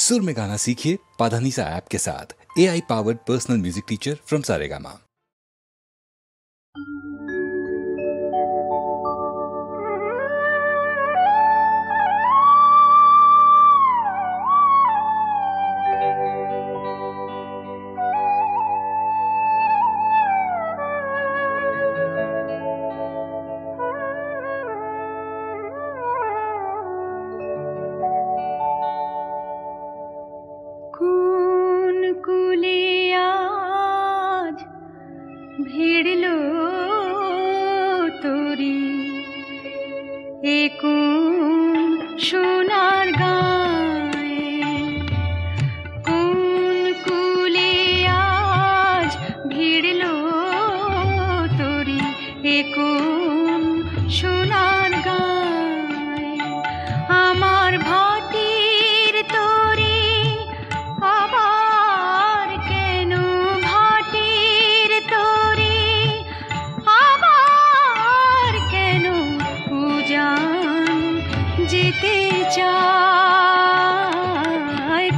सुर में गाना सीखिए पाधानीसा ऐप के साथ। AI powered personal music teacher from Saregama. भिड़लो तोरी एक सोनार गाए कोन कुले आज भिड़लो तोरी एक सोनार गाए आमार भाटीर तोरी आबार केन भाटीर तोरी आबार केन उजान যেতে চায়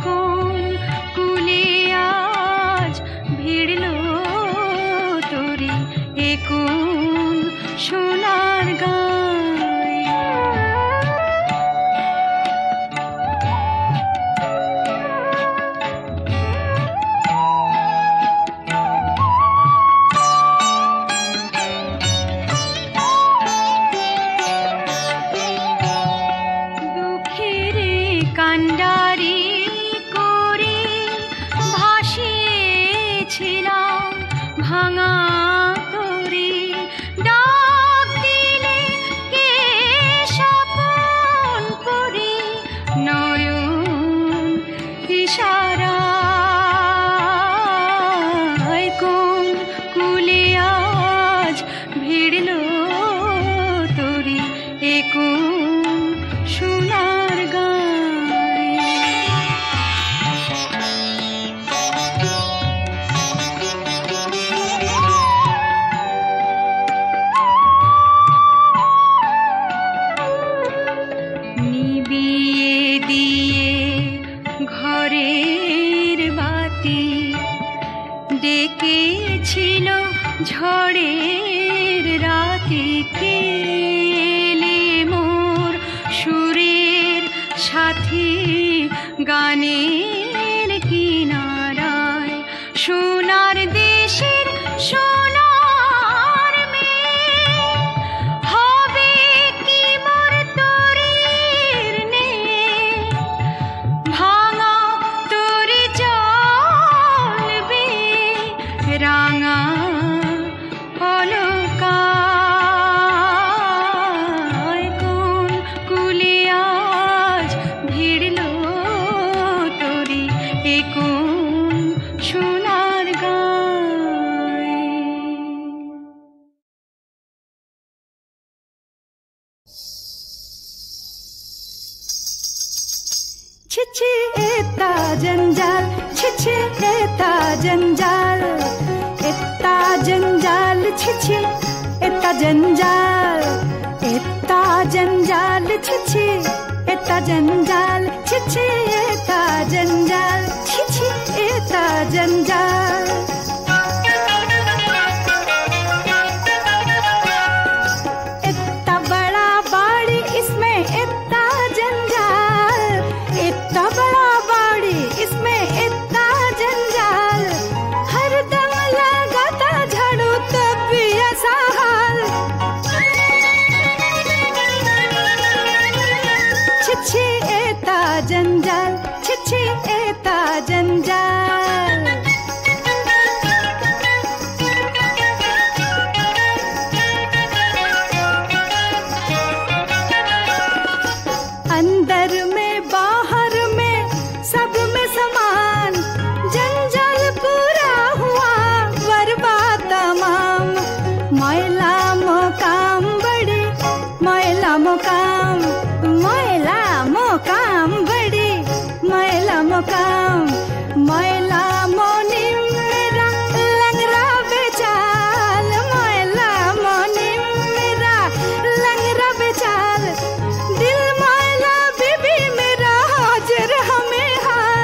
কোন কুলে আজ ভিড়লো তোরি এ কোন সোনার গায় কান্ডারি করে ভাসিয়েছিলাম ভাঙা তরি ডাক দিলে কে স্বপন করি নয়ন ইশারায় কোন কুলে আজ ভিড়লো তরি এ কোন সোনার ঘরের বাতি ডেকেছিল ঝড়ের রাতি কেলে মোর সুরের সাথী গানের কিনারায় সোনার দেশের সোনার মেয়ে হবে কি মোর তরির নেই ভাঙা তোরে চলবে রাঙা অলকায় কোন কুলে আজ ভিড়লো তোরি এ কোন সোনার গায় छिछी एता जंजाल छिछी एता जंजाल छिछी एता जंजाल छिछी एता जंजाल छिछी एता जंजाल छिछी एता जंजाल इतना बड़ा बाड़ी इसमें इतना जंजाल इतना बड़ा बाड़ी इसमें इतना जंजाल हर दम लगाता झाड़ू तब भी ऐसा हाल छिछी एता जंजाल छिछी एता जंजाल अंदर में बाहर में सब में समान जंजाल पूरा हुआ बर्बाद तमाम मैला मोकाम बड़ी मैला मोकाम बड़ी मैला मोकाम मैला मोनिम मेरा लंगरा बेचाल मैला मोनिम मेरा लंगरा बेचाल दिल मैला बीबी मेरा हाजिर हमें हाल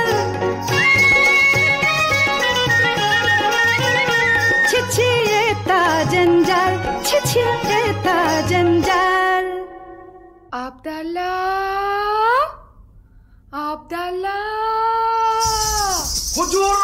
আব্দাল্লাহ, আব্দাল্লাহ। হুজুর!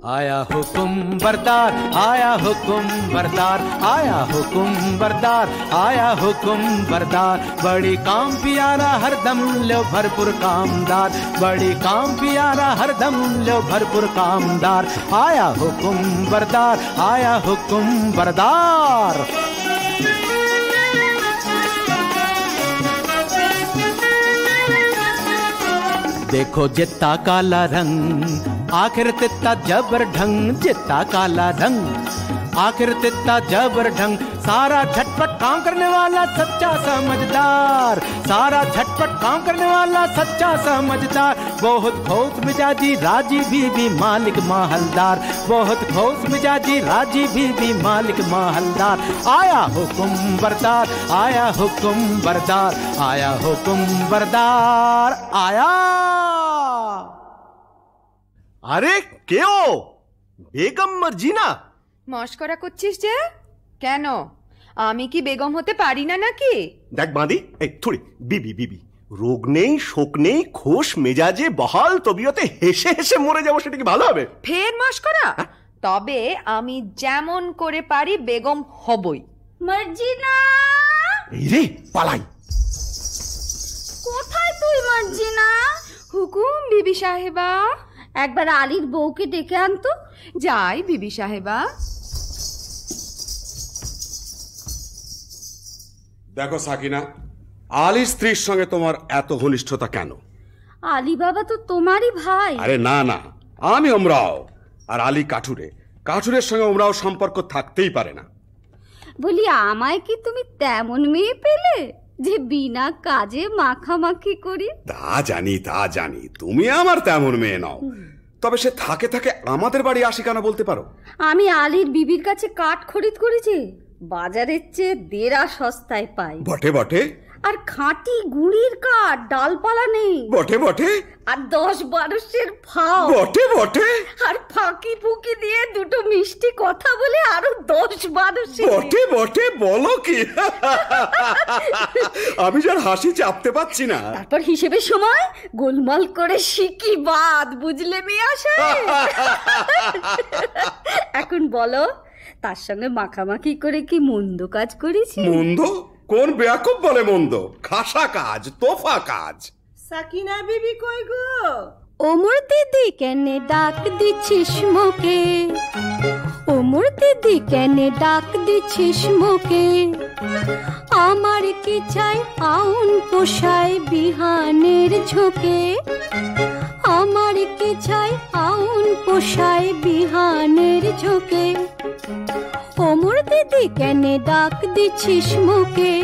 आया हुकुम बरदार, आया हुकुम बरदार, आया हुकुम बरदार, आया हुकुम बरदार। बड़ी काम पियारा हरदम लो भरपूर कामदार, बड़ी काम पियारा हरदम लो भरपूर कामदार। आया हुकुम बरदार, आया हुकुम बरदार। देखो जितना काला रंग आखिर तित्ता जबर ढंग, जितना काला रंग आखिर तित्ता जबर ढंग। सारा झटपट काम करने वाला सच्चा समझदार, सारा झटपट काम करने वाला सच्चा समझदार। बहुत खोस मिजाजी राजी बीबी मालिक माहलदार, बहुत खोस मिजाजी राजी बीबी मालिक माहलदार। आया हुकुम बरदार, आया हुकुम बरदार, आया हुकुम बरदार। आया। আরে কেও? বেগম মার্জিনা। মস্করা করছিস যে? কেন, আমি কি বেগম হতে পারি না নাকি? দেখ বাঁধি, এই থুড়ি বিবি বিবি, রোগ নেই শোক নেই, খোশ মেজাজে বহাল তবিয়তে হেসে হেসে মরে যাবো, সেটা কি ভালো হবে? ফের মস্করা? তবে আমি যেমন করে পারি বেগম হবই। মার্জিনা, এই রে পালাই। কোথায় তুই মার্জিনা? হুকুম বিবি সাহেবা। একবার আলীর বউকে ডেকে আনতো। যাই বিবি সাহেবা। দেখো সাকিনা, আলীর স্ত্রীর সঙ্গে তোমার এত ঘনিষ্ঠতা কেন? আলী বাবা তো তোমারই ভাই। আরে না না, আমি ওমরাও, আর আলী কাঠুরে। কাঠুরের সঙ্গে ওমরাও সম্পর্ক থাকতেই পারে না। বলি, আমায় কি তুমি তেমন মেয়ে পেলে যে বিনা কাজে মাখামাখি করি? তা জানি তা জানি, তুমি আমার তেমন মেয়ে নাও। তবে সে থাকে থাকে আমাদের বাড়ি আসি কেন বলতে পারো? আমি আলীর বিবির কাছে কাঠ খরিদ করেছি, বাজারের চেয়ে দেড়া সস্তায় পাই। বটে বটে। আর খাঁটি গুড়ির কাঠ, ডালপালা নেই। বটে বটে। আর 10-12 ফাও। বটে বটে। আর ফাঁকি ফুকি দিয়ে দুটো মিষ্টি কথা বলে আরো 10-12। বটে বটে, বলো কি? আমি যার হাসি চাপতে পাচ্ছি না। তারপর হিসেবের সময় গোলমাল করে শিকি বাদ, বুঝলে মেয়ে সাহেব? এখন বলো, তার সঙ্গে মাখামাখি করে কি মন্দ কাজ করেছি? মন্দ? কোন বেয়াকুব বলে মন্দ? খাসা কাজ, তোফা কাজ। সাকিনা বিবি কই গো? ওমর দিদি কেনে ডাক দিছিস মোকে, ওমর দিদি কেনে ডাক দিছিস মোকে। আমার কি চাই আউন পোষায় বিহানের ঝোঁকে, আমার কি চাই আউন পোষায় বিহানের ঝোঁকে। ওমর দিদি কেনে ডাক দিছিস মোকে।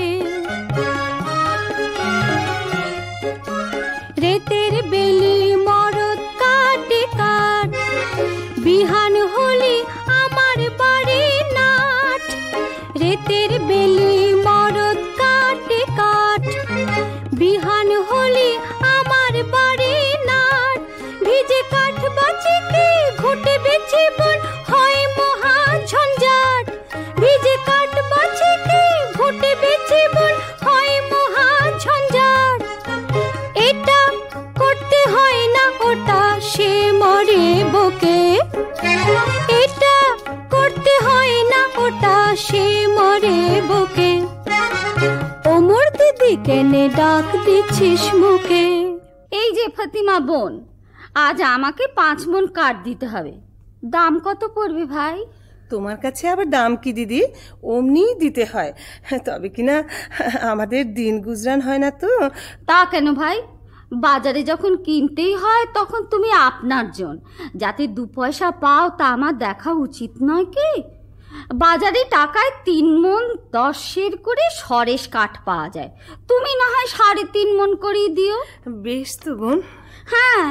রেতের বেলি মরদ কাটে কাট, বিহান হলি আমার বাড়ি নাট। রেতের বেলি মরদ কাটে কাট, বিহান হলি আমার বাড়ি নাট। ভিজে কাঠ বাঁচি কি ঘুটে বেচে বন হয় মহা ঝঞ্ঝাট। ভিজে কাঠ বাঁচি কি ঘুটে বেচে বন হয় মহা ঝঞ্ঝাট। এটা করতে হয় না ওটা সে মরে বকে, এটা করতে হয় না ওটা সে মরে বকে। ওমর দিদি কেনে ডাক দিচ্ছিস মুখে। এই যে ফাতিমা বোন, আজ আমাকে 5 মণ কাঠ দিতে হবে। দাম কত পড়বে ভাই? তোমার কাছে আবার দাম কি দিদি, অমনিই দিতে হয়, তবে কিনা আমাদের দিন গুজরান হয় না তো। তা কেন ভাই? বাজারে যখন কিনতেই হয় তখন তুমি আপনার জন, যাতে 2 পয়সা পাও তা আমার দেখা উচিত নয় কি? বাজারে টাকায় 3 মণ 10 করে সরেস কাঠ পাওয়া যায়, তুমি না হয় 3.5 মণ করেই দিও। বেশ তো বোন। হ্যাঁ,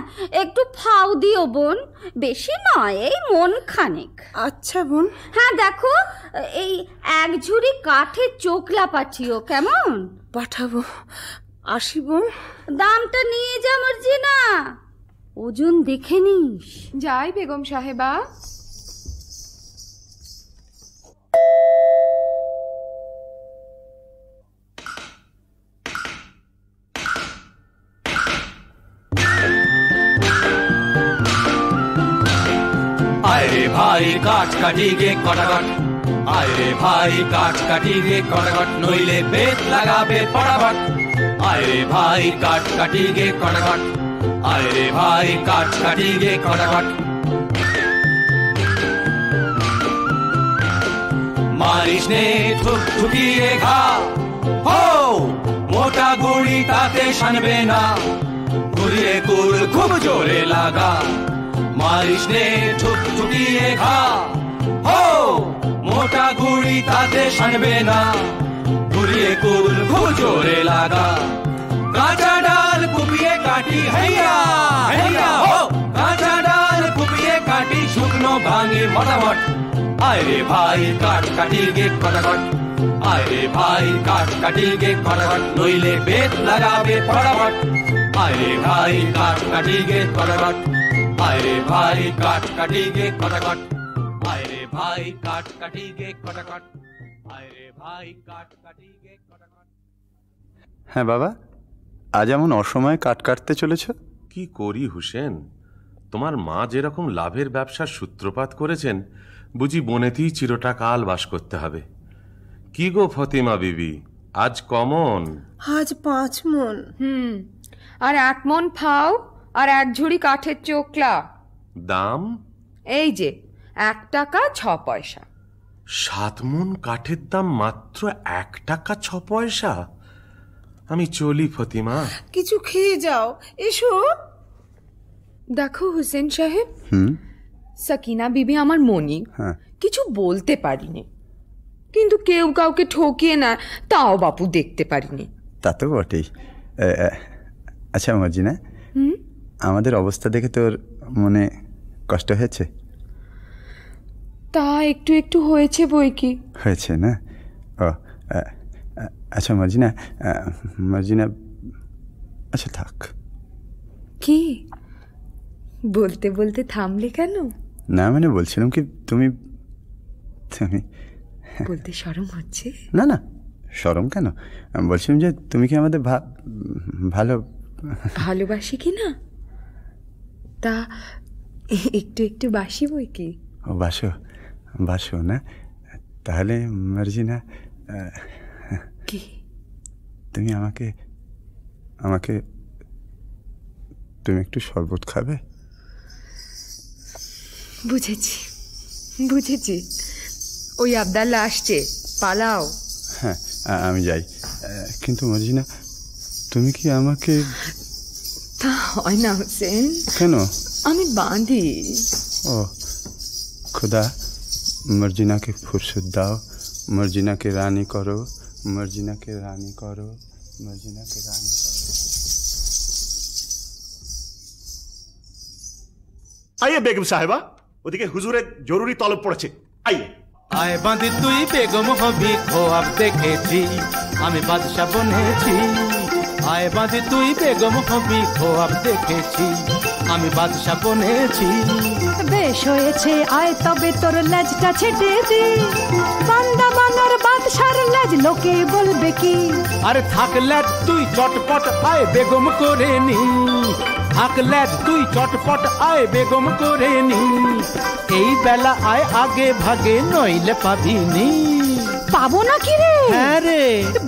একটু ফাও দিও বোন, বেশি নয়, এই মন খানেক। আচ্ছা বোন। হ্যাঁ দেখো, এই 1 ঝুড়ি কাঠের চোখলা পাঠিও, কেমন? পাঠাবো। আসি বোন। দামটা নিয়ে যা মার্জিনা, ওজন দেখে নিস। যাই বেগম সাহেবা। ভাই কাঠ কাটি গে কটাকট, আয় রে ভাই কাঠ কাটি গে কটাকট, নইলে বেত লাগাবে পড়াবট। আয় রে ভাই কাঠ কাটি গে কটাকট, আয় রে ভাই কাঠ কাটি গে কটাকট। মারিস নে ঠুকঠুকিয়ে ঘা, হো মোটা গুড়ি তাতে শানবে না, ঘুরিয়ে কুল খুব জোরে লাগা। মারিস নে ঠুকঠুকিয়ে ঘা, হো মোটা গুড়ি তাতে শানবে না, ঘুরিয়ে কুল খুব জোরে লাগা। কাঁচা ডাল কুপিয়ে কাটি হেইয়া হেইয়া, হো কাঁচা ডাল কুপিয়ে কাটি, শুকনো ভাঙে মোটামট। আয় রে ভাই কাঠ কাটি গে কটাকট, আয় রে ভাই কাঠ কাটি গে কটাকট, নইলে বেত লাগাবে পড়াবট। আয় রে ভাই কাঠ কাটি গে কটাকট, আয় রে ভাই কাঠ কাটি গে কটাকট, আয় রে ভাই কাঠ কাটি গে কটাকট, আয় রে ভাই কাঠ কাটি গে কটাকট। হ্যাঁ বাবা, আজ এমন অসময়ে কাঠ কাটতে চলেছ? কি করি হুসেন, তোমার মা যেরকম লাভের ব্যবসার সূত্রপাত করেছেন, বুঝি বনেতেই চিরটা কাল বাস করতে হবে। কি গো ফতিমা বিবি, আজ কমন? আজ 5 মণ। আর 1 মণ ফাও আর 1 ঝুড়ি কাঠের চোকলা। দাম? এই যে 1 টাকা 6 পয়সা। 7 মণ কাঠের দাম মাত্র 1 টাকা 6 পয়সা? আমি চলি ফতিমা। কিছু খেয়ে যাও, এসো। দেখো হুসেন সাহেব, সাকিনা বিবি আমার মনি, কিছু বলতে পারিনি, কিন্তু কেউ কাউকে ঠকিয়ে না তাও বাপু দেখতে পারিনি। তা তো বটেই। আচ্ছা মর্জিনা, আমাদের অবস্থা দেখে তোর মনে কষ্ট হয়েছে? তা একটু একটু হয়েছে বই কি। হয়েছে না? ও আচ্ছা মর্জিনা, মর্জিনা, আচ্ছা থাক। কি বলতে বলতে থামলে কেন? না মানে বলছিলাম কি, তুমি তুমি বলতে শরম হচ্ছে? না না, শরম কেন, বলছিলাম যে তুমি কি আমাদের ভালো ভালোবাসি কি না? তা একটু একটু বাসি বই কি। ও বাসো, বাসো না? তাহলে মার্জিনা, কি তুমি আমাকে আমাকে তুমি একটু শরবত খাবে? বুঝেছি বুঝেছি, ওই আবদাল্লা আসছে, পালাও। হ্যাঁ আমি যাই, কিন্তু মার্জিনা তুমি কি আমাকে? তা হয় না হোসেন। কেন? আমি বাঁধি। ও খুদা, মার্জিনাকে ফুরসত দাও, মার্জিনাকে রানী করো, মার্জিনাকে রানী করো, মার্জিনাকে রানী করো। আইয়ে বেগম সাহেবা, ওদিকে হুজুরের জরুরি তলব পড়েছে, আইয়ে। আয় বাঁধি তুই বেগম হবি, খোয়াব দেখেছি, আমি বাদশা বনেছি। আয় বাঁধি তুই বেগম হবি, খোয়াব দেখেছি, আমি বাদশা বনেছি। বেশ হয়েছে, আয় তবে তোর লেজটা ছেটে দি, বান্দা বানর বাদশার লেজ লোকে বলবে কি। আরে থাক লেজ তুই চটপট, আয় বেগম করে নি। থাক লেজ তুই চটপট, আয় বেগম করে নি। এই বেলা আয় আগে ভাগে, নইলে পাবিনি। পাবো না কি রে? হ্যাঁ রে।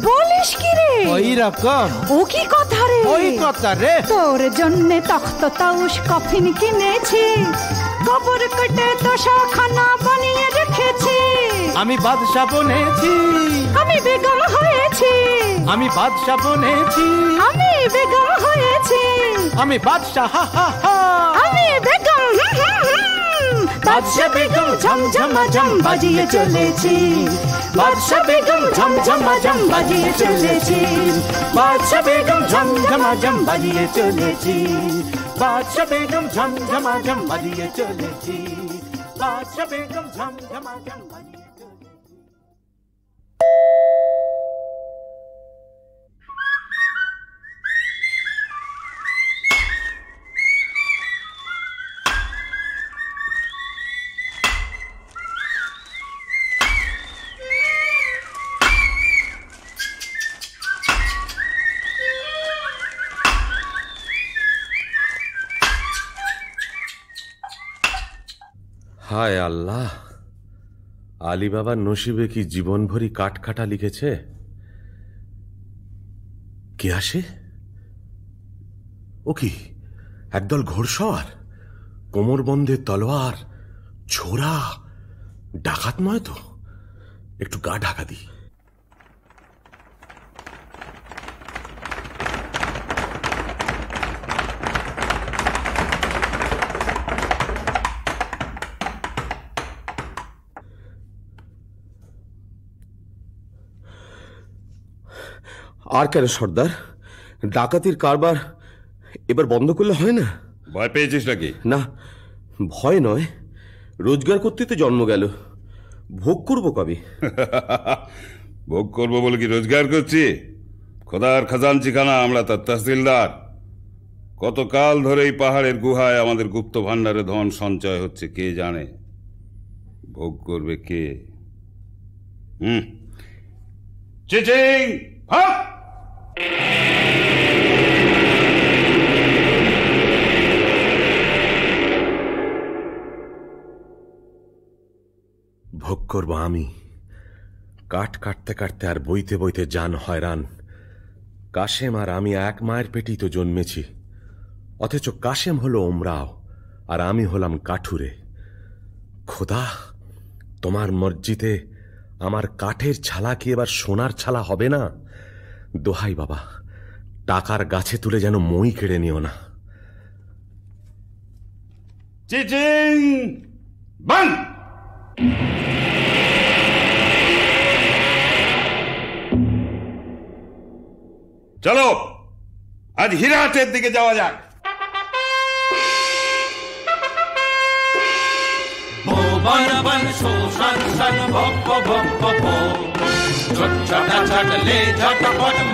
বলিস কি রে? ওই রকম। ও কি কথা রে? ওই কথা রে। তোর জন্য তখ্ত তাউস কফিন কিনেছি, কবর কেটে তোষাখানা বানিয়ে রেখেছি। আমি বাদশা বনেছি, আমি বেগম হয়েছি। আমি বাদশা বনেছি, আমি বেগম হয়েছি। আমি বাদশা, হা হা হা। আমি বেগম, বাদশা বেগম ঝমঝমাঝম বাজিয়ে চলেছি। বাদশা বেগম ঝমঝমাঝম বাজিয়ে চলেছি। বাদশা বেগম ঝমঝমাঝম বাজিয়ে চলেছি। বাদশা বেগম ঝমঝমাঝম বাজিয়ে চলেছি। বাদশা বেগম ঝমঝমাঝম বাজিয়ে চলেছি। হায় আল্লাহ, আলী বাবার নসিবে কি জীবন ভরি কাঠ কাটা লিখেছে। কে আসে? ও কি একদল ঘোড়সওয়ার, কোমরবন্ধে তলোয়ার, ছোরা, ডাকাত নয় তো? একটু গা ঢাকা দি। আর কেন সর্দার, ডাকাতির কারবার এবার বন্ধ করলে হয় না? ভয় পেয়েছিস নাকি? না, ভয় নয়, রোজগার করতে তো জন্ম গেল, ভোগ করবো কবে? ভোগ করবো বলে কি রোজগার করছি? খোদার খাজানচিখানা আমরা তার তহসিলদার। কতকাল ধরে এই পাহাড়ের গুহায় আমাদের গুপ্ত ভাণ্ডারে ধন সঞ্চয় হচ্ছে কে জানে। ভোগ করবে কে? চিচিং ফাক! ভোগ করব আমি। কাঠ কাটতে কাটতে আর বইতে বইতে জান হয়রান। কাশেম আর আমি এক মায়ের পেটেই তো জন্মেছি, অথচ কাশেম হলো ওমরাও আর আমি হলাম কাঠুরে। খোদা, তোমার মসজিদে আমার কাঠের ছালা কি এবার সোনার ছালা হবে না? দোহাই বাবা, টাকার গাছে তুলে যেন মই কেড়ে নিও না। চিচিং বান! চলো আজ হীরাহাটের দিকে যাওয়া যাক।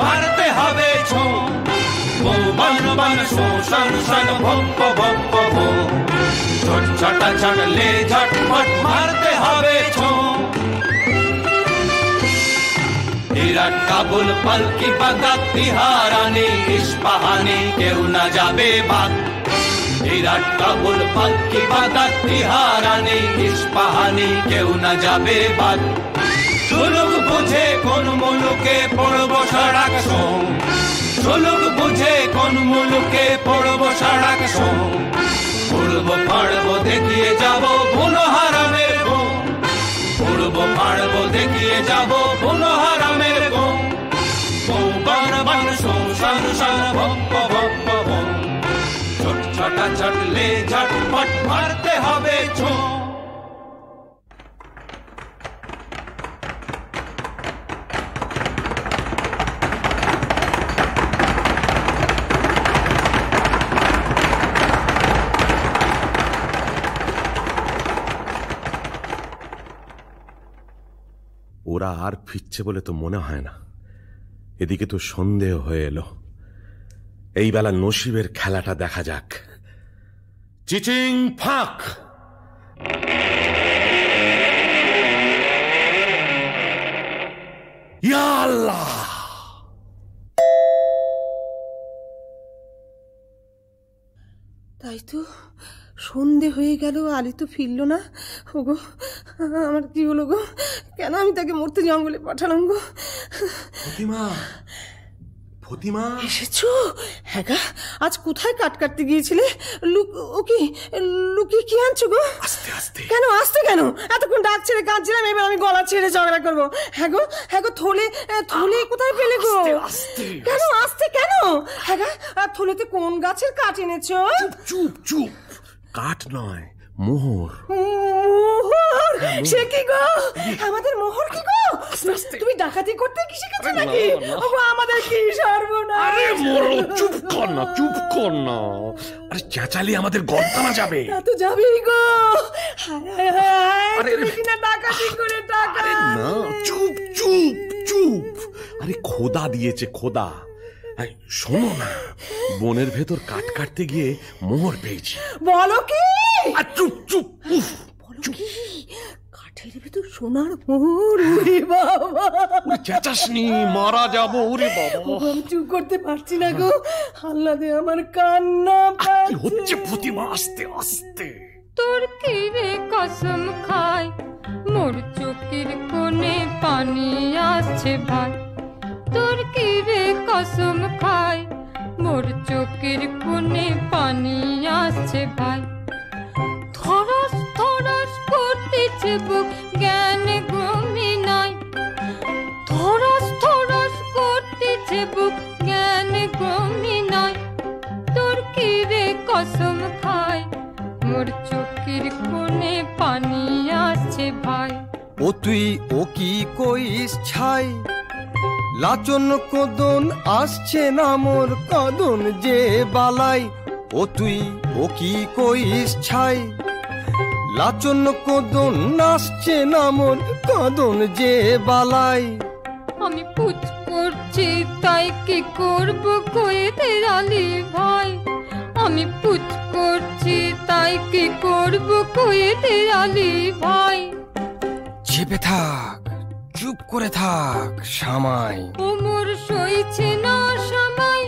মারতে হবে ছাটলে ঝটপট মারতে হবে বিরাট কাবুল পালকি বাগদাদ তিহারানি ইস্পাহানি কেউ না যাবে বাদ। বিরাট কাবুল পালকি বাগদাদ তিহারানি ইস্পাহানি কেউ না যাবে বাদ। সুলুক বুঝে কোন মুলুকে পড়ব সড়ক সোম, সুলুক বুঝে কোন মুলুকে পড়ব সড়ক সোম। পড়ব পাড়ব দেখিয়ে যাব বুনো হারামের ঘুম, পড়ব পাড়ব দেখিয়ে যাব বুনো হারামের ঘুম। বন বন শোষণ শন ভক্ত ভক্ত ভোম, ছোট ছটা ছটলে ঝটপট মারতে হবে ছো। ওরা আর ফিরছে বলে তো মনে হয় না। এদিকে তো সন্দেহ হয়ে এলো। এই বেলা নসিবের খেলাটা দেখা যাক। চিচিং ফাক! ইয়া আল্লাহ! তাই তো, সন্ধে হয়ে গেল, আলী তো ফিরল না। ওগো, আমার কি হলো গো? কেন আমি তাকে মরতে জঙ্গলে পাঠালাম গো? ফতিমা, ফতিমা এসেছো? হ্যাঁ গা, আজ কোথায় কাট কাটতে গিয়েছিলে? লুকিয়ে কি আনছো গো? আস্তে আস্তে। কেন আসতে? কেন এতক্ষণ ডাক ছেড়ে কাঁদছিলাম, এবার আমি গলা ছেড়ে ঝগড়া করবো? হ্যাঁ গো থলে কোথায় পেলে গো? কেন আসতে? কেন? হ্যাঁ গা, থলেতে কোন গাছের কাঠ এনেছো? চুপ চুপ, কাঠ নয়, মোহর। মোহর? সে কি গো? আমাদের মোহর কি গো? তুমি ডাকাতি করতে কি শিখেছো নাকি? আমাদের কি সর্বনাশ! আরে মোরো, চুপ কর না, চুপ কর না। আরে চেঁচালি আমাদের গর্দানা যাবে। তা তো যাবেই গো। তুমি কিনা ডাকাতি করে টাকা। না, চুপ চুপ চুপ। আরে খোদা দিয়েছে, খোদা। শোনো না, বনের ভেতর কাঠ কাটতে গিয়ে মোহর পেয়েছি। বলো কি? চুপ চুপ। বলো কি? কাঠের ভেতর সোনার মোহর? ওরে বাবা, চেঁচাসনি, মারা যাবো। ওরে বাবা, আমি চুপ করতে পারছি না গো। আল্লাহ দে, আমার কান্না হচ্ছে। প্রতিমা, আস্তে আস্তে। তোর কি রে কসম খাই, মোর চোখের কোণে পানি আসছে ভাই। তোর কি রে কসম খাই, মোর চোখের কোণে পানি আসছে ভাই। থরস থরস করতেছে বুক, জ্ঞান ঘুমি নাই। থরস থরস করতেছে বুক, জ্ঞান ঘুমি নাই। তোর কি রে কসম খাই, মোর চোখের কোণে পানি আসছে ভাই। ও তুই ও কি কইস ছাই, লাচন কদন আসছে না মোর কদন যে বালাই। ও তুই ও কি কইস ছাই, লাচন কদন আসছে না মোর কদন যে বালাই। আমি পুচ করছি তাই কি করব কইতে আলি ভাই। আমি পুচ করছি তাই কি করব কইতে আলি ভাই। চেপে থাক, চুপ করে থাক সামাই। ওমর সইছে না সামাই,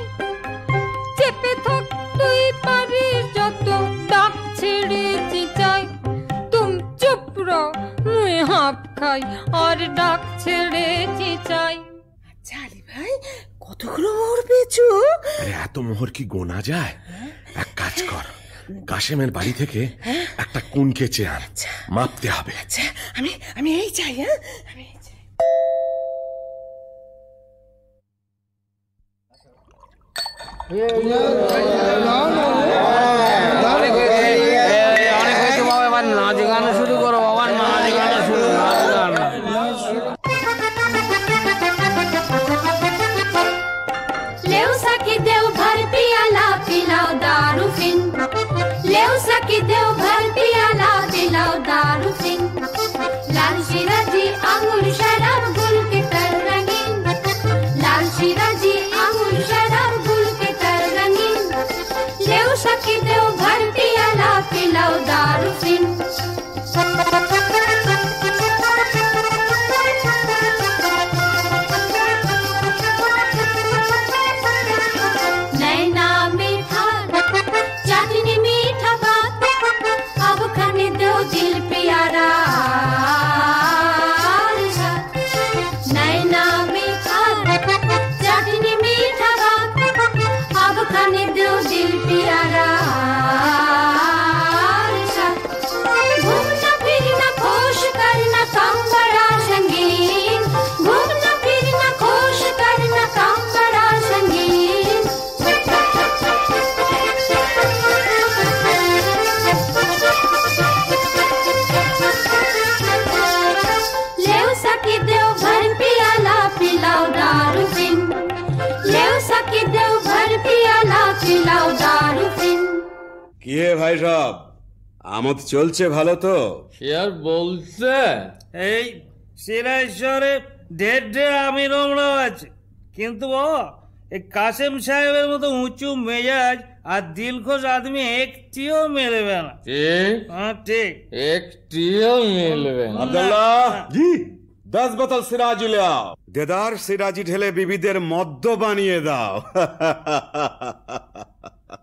চেপে থাক তুই পারিস যত, ডাক ছেড়ে চিচাই। তুম চুপ রও, মুই হাঁপ খাই আর ডাক ছেড়ে চিচাই। আলি ভাই, কতগুলো মোহর পেয়েছো? এত মোহর কি গোনা যায়? এক কাজ কর, কাশেমের বাড়ি থেকে একটা কুনকে চেয়ার মাপতে হবে। আচ্ছা, আমি এই চাই। হ্যাঁ, আমি এই চাই। নাচ গান শুরু করো বাবা, নাচ গান শুরু। लेव सखी देव भर पियाला पिलाओ दारू फिन, लेव सखी देव भर पियाला पिलाओ दारू फिन। लाल शिराजी अंगूर शराब गुल के तर रंगीन, लाल शिराजी अंगूर शराब गुल के तर रंगीन। लेव सखी देव भर पियाला पिलाओ दारू फिन। नैना मीठा चांदनी मीठा बात, अब खाने दो दिल प्यारा। नैना मीठा चांदनी मीठा बात, अब खाने दो दिल प्यारा। घूमना फिरना खुश करना काम बड़ा संगीन, घूमना फिरना खुश करना काम बड़ा संगीन। लेव सखी देव भर पियाला पिलाओ दारू फिन, लेव सखी देव भर पियाला पिलाओ दारू फिन। কি হে ভাই সব, আমোদ চলছে ভালো তো? সে আর বলছে, এই সিরাজরে ঢের আমি রমরাও আছে, কিন্তু বাবা এই কাসেম সাহেবের মতো উঁচু মেজাজ আর দিলখোশ আদমি একটিও মিলবে না। ঠিক, হ্যাঁ ঠিক, একটিও মিলবে না। আব্দুল্লাহ জি, 10 বোতল সিরাজি লাও। দেদার সিরাজি ঢেলে বিবিদের মদ্য বানিয়ে দাও।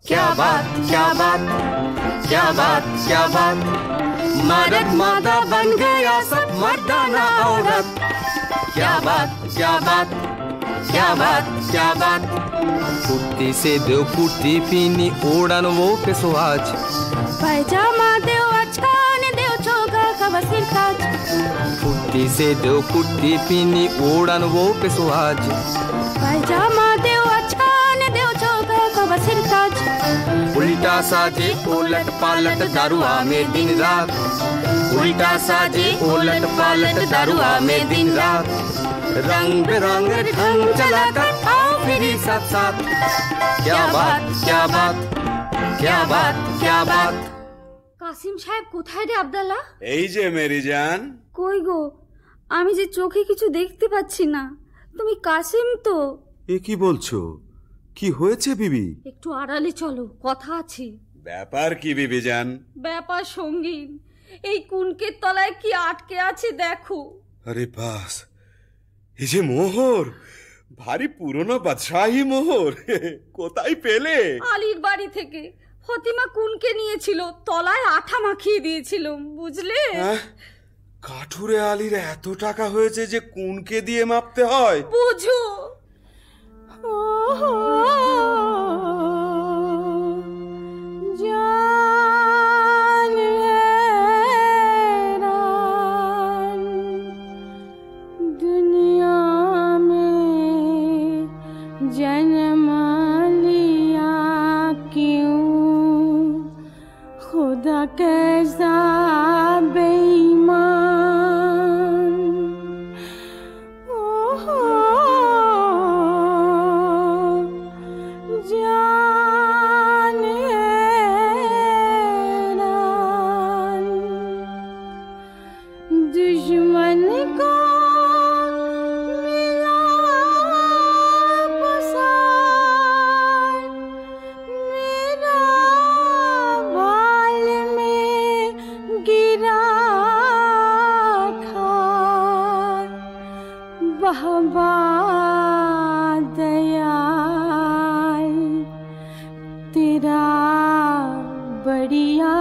क्या बात क्या बात क्या बात क्या बात, मर्द मादा बन गया सब मर्दाना औरत। क्या बात क्या बात क्या बात क्या बात, कुर्ती से दो कुर्ती पीनी ओढ़न वो पे सुहाज। पैजामा देव अचकान देव चोगा का बसिर काज, कुर्ती से दो कुर्ती पीनी ओढ़न वो पे सुहाज। पैजामा देव अचकान देव चोगा का बसिर काज। उल्टा साजे उलट पालट दारुआ में दिन रात, उल्टा साजे उलट पालट दारुआ में दिन रात। रंग बिरंग ढंग चलाकर आओ फिर साथ साथ। क्या बात क्या बात क्या बात क्या बात। কাসিম সাহেব কোথায় রে আব্দাল্লাহ? এই যে মেরি জান। কই গো, আমি যে চোখে কিছু দেখতে পাচ্ছি না। তুমি কাসিম তো? এ কি বলছো? কি হয়েছে বিবি? একটু আড়ালে চলো, কথা আছে। ব্যাপার কি বিবি জান? ব্যাপার সঙ্গীন, এই কুনকের তলায় কি আটকে আছে দেখো। আরে বাস, এই যে মোহর, ভারী পুরনো বাদশাহী মোহর, কোথায় পেলে? আলীর বাড়ি থেকে ফতিমা কুনকে নিয়েছিল, তলায় আঠা মাখিয়ে দিয়েছিল, বুঝলে? কাঠুরে আলীর এত টাকা হয়েছে যে কুনকে দিয়ে মাপতে হয়? বুঝো। कैसा बेईमान जान हैरान दुश्मन को मिला पसार मेरा बाल में गिरा खार बहबा दयाल तेरा बढ़िया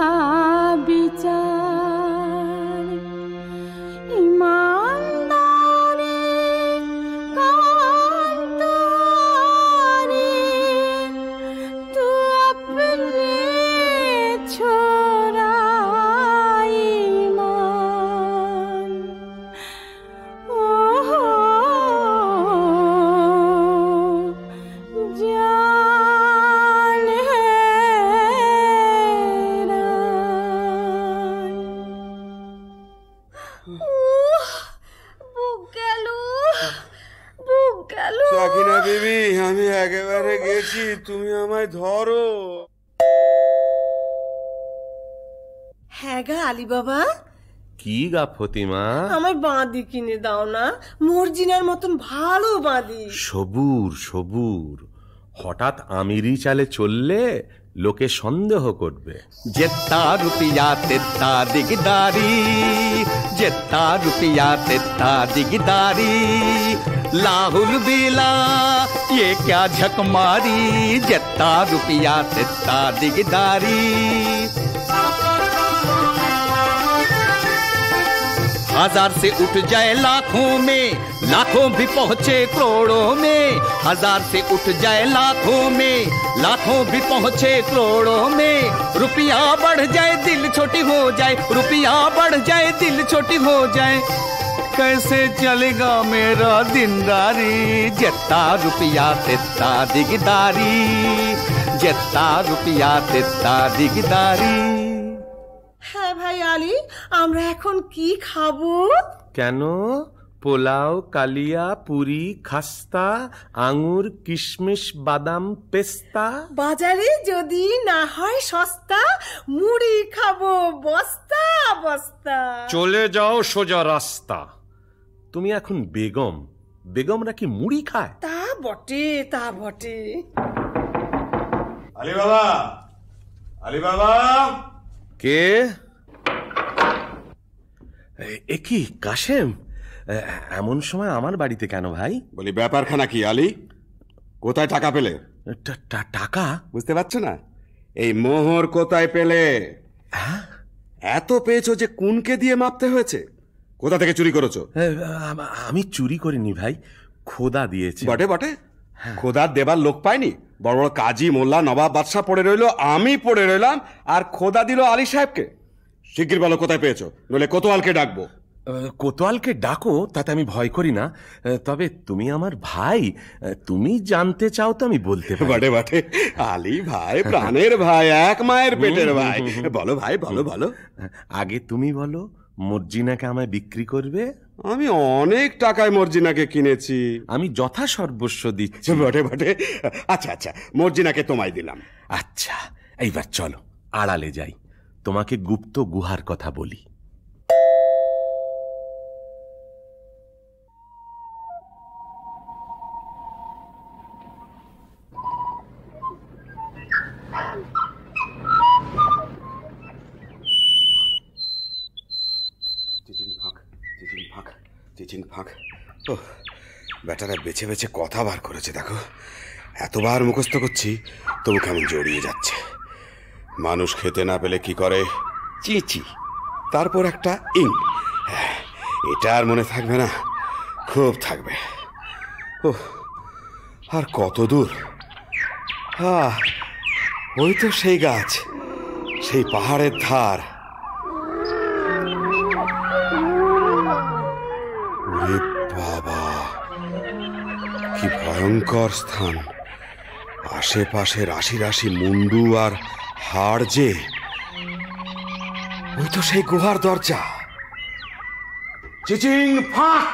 विचार ईमानदारी कौन तू अपने छोरा ईमान जान हैरान বুক গেল বুক গেল। সাকিনা বিবি, আমি একেবারে গেছি, তুমি আমায় ধরো। হ্যাঁ গা আলী বাবা, কি গা ফতিমা? আমার বাঁধি কিনে দাও না, মর্জিনার মতন ভালো বাঁধি। সবুর সবুর, হঠাৎ আমিরি চালে চললে লোকে সন্দেহ করবে। जितना रुपया तितना दिगदारी, जितना रुपया तितना दिगदारी, लाहुल बीला ये क्या झक मारी, जितना रुपया तितना दिगदारी। हजार से उठ जाए लाखों में, लाखों भी पहुंचे करोड़ों में। हजार से उठ जाए लाखों में, लाखों भी पहुंचे करोड़ों में। रुपया बढ़ जाए दिल छोटी हो जाए, रुपया बढ़ जाए दिल छोटी हो जाए। कैसे चलेगा मेरा दिनदारी, जितना रुपया तितना दिगदारी, जितना रुपया तितना दिगदारी। হ্যাঁ ভাই আলী, আমরা এখন কি খাবো? কেন? পোলাও, কালিয়া, পুরি, খাস্তা, আঙুর, কিশমিশ, বাদাম, পেস্তা। বাজারে যদি না হয় সস্তা, মুড়ি খাবো বস্তা বস্তা। চলে যাও সোজা রাস্তা। তুমি এখন বেগম, বেগমরা কি মুড়ি খায়? তা বটে, তা বটে। আলী বাবা, আলী বাবা। কে? এ কি কাশেম, এমন সময় আমার বাড়িতে কেন ভাই? বলি ব্যাপারখানা কি আলী? কোথায় টাকা পেলে? টাকা? বুঝতে পারছো না? এই মোহর কোথায় পেলে? এত পেয়েছো যে কুনকে দিয়ে মাপতে হয়েছে? কোথা থেকে চুরি করেছো? আমি চুরি করিনি ভাই, খোদা দিয়েছে। বটে বটে, খোদার দেবার লোক পায়নি? বড় বড় কাজী, মোল্লা, নবাব, বাদশাহ পড়ে রইলো, আমি পড়ে রইলাম, আর খোদা দিল আলী সাহেবকে। শিগগির বলো কোথায় পেয়েছো, নইলে কোতোয়ালকে ডাকবো। কোতোয়ালকে ডাকো, তাতে আমি ভয় করি না। তবে তুমি আমার ভাই, তুমি জানতে চাও তো আমি বলতে পারি। বটে বটে, আলী ভাই প্রাণের ভাই, এক মায়ের পেটের ভাই। বলো ভাই, বলো বলো। আগে তুমি বলো, মর্জিনাকে আমায় বিক্রি করবে? আমি অনেক টাকায় মর্জিনাকে কিনেছি। আমি যথা সর্বস্ব দিচ্ছি। বটে বটে, আচ্ছা আচ্ছা, মর্জিনাকে তোমায় দিলাম। আচ্ছা, এইবার চলো আড়ালে যাই, তোমাকে গুপ্ত গুহার কথা বলি। বেটারা বেছে বেছে কথা বার করেছে দেখো। এতবার মুখস্থ করছি তবু কেমন জড়িয়ে যাচ্ছে। মানুষ খেতে না পেলে কি করে? চিচি, তারপর একটা ইং। এটা আর মনে থাকবে না? খুব থাকবে। ওহ, আর কত দূর? ওই তো সেই গাছ, সেই পাহাড়ের ধার। ওরে বাবা, কি ভয়ঙ্কর স্থান! আশেপাশে রাশি রাশি মুন্ডু আর হাড় যে। ওই তো সেই গুহার দরজা। চিচিং ফাঁক!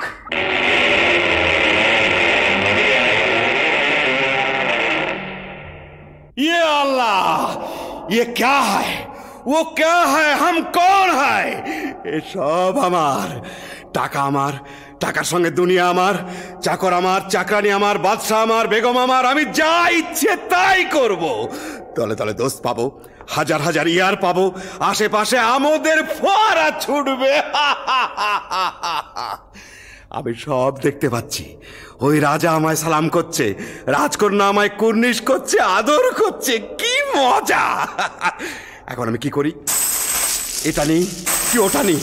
ये अल्लाह, ये क्या है? वो क्या है? हम कौन है? ये सब আমার। টাকা আমার, টাকার সঙ্গে দুনিয়া আমার, চাকর আমার, চাকরানি আমার, বাদশা আমার, বেগম আমার। আমি যা ইচ্ছে তাই করব। তলে তলে দোস্ত পাবো, হাজার হাজার ইয়ার পাবো, আশেপাশে আমাদের ফোয়ারা ছুটবে। আমি সব দেখতে পাচ্ছি। ওই রাজা আমায় সালাম করছে, রাজকন্যা আমায় কুর্নিশ করছে, আদর করছে। কি মজা! এখন আমি কি করি? এটা নেই কি ওটা নেই,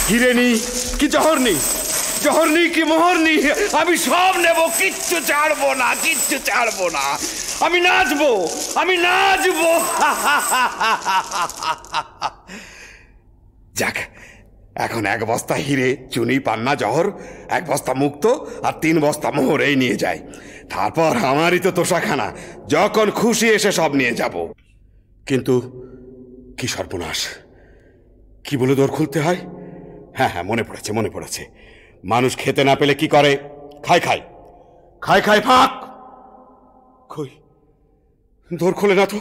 হিরে নেই কি জহর নেই, জহর নেই কি মোহর নেই, আমি সব নেব, কিচ্ছু ছাড়বো না, কিচ্ছু ছাড়বো না। আমি নাচবো, আমি নাচবো। যাক, এখন 1 বস্তা হিরে, চুনি, পান্না, জহর, 1 বস্তা মুক্ত আর 3 বস্তা মোহর এই নিয়ে যাই। তারপর আমারই তো তোষাখানা, যখন খুশি এসে সব নিয়ে যাব। কিন্তু কি সর্বনাশ! কি বলে দোর খুলতে হয়? হ্যাঁ হ্যাঁ, মনে পড়েছে, মনে পড়েছে। মানুষ খেতে না পেলে কি করে? খায় খায়, খায় খায় ফাঁক। কই, দোর খোলে না তো।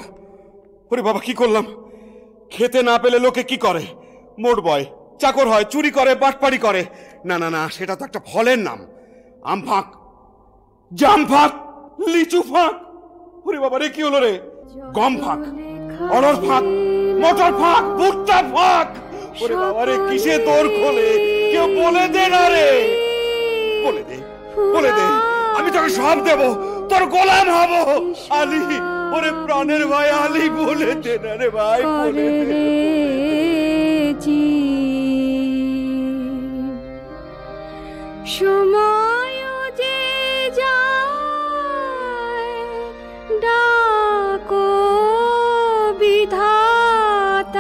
ওরে বাবা, কি করলাম! খেতে না পেলে লোকে কি করে? মোট বয়, চাকর হয়, চুরি করে, বাটপাড়ি করে। না না না, সেটা তো একটা ফলের নাম। আম ফাঁক, জাম ফাঁক, লিচু ফাঁক। ওরে বাবা রে, কি হলো রে? গম ফাঁক, অড়হর ফাঁক, মটর ফাঁক, ভুট্টা ফাঁক। ওরে বাবা রে, কিসে দোর খোলে? কেউ বলে দে না রে, বলে দে, বলে দে। আমি তোকে সব দেব, তোর গোলাম হব। আলী, ওরে প্রাণের ভাই আলী, বলে দে না রে ভাই, বলে দে। সময় যে যায়, ডাকো বিধাতায়,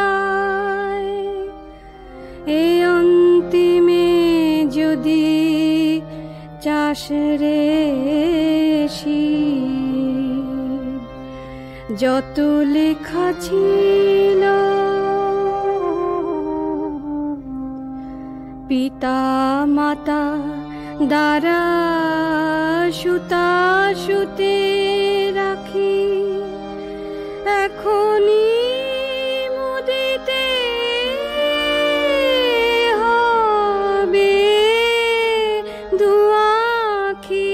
এ অন্তিমে যদি চাষ রে যত লেখা ছিল পিতা মাতা দ্বারা সুতা সুতে রাখি, এখনই মুদিতে হবে দুয়াখি,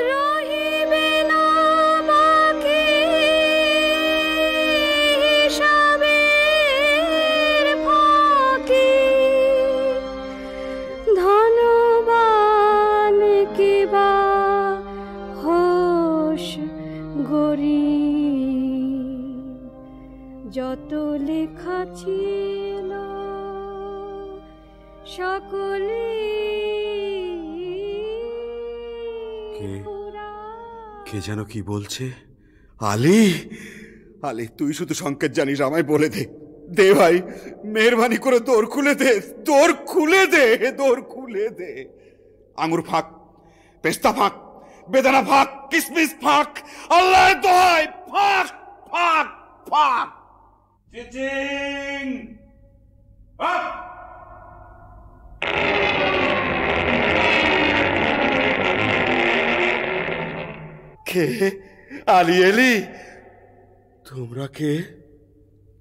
রহিবে না বাকি হিসাবের ফাঁকি, ধনবান কিবা হোস গরিব, যত লেখা ছিল সকলে কে যেন কি বলছে? আলী, আলী, তুই শুধু সংকেত জানিস, আমায় বলে দে। দে ভাই, মেহরবানি করে দোর খুলে দে, দোর খুলে দে, দোর খুলে দে। আঙুর ফাঁক, পেস্তা ফাঁক, বেদানা ফাঁক, কিসমিস ফাঁক, আল্লাহর দোহাই ফাঁক, ফাঁক, ফাঁক। চিচিং আপ! কে? আলী এলি? তোমরা কে?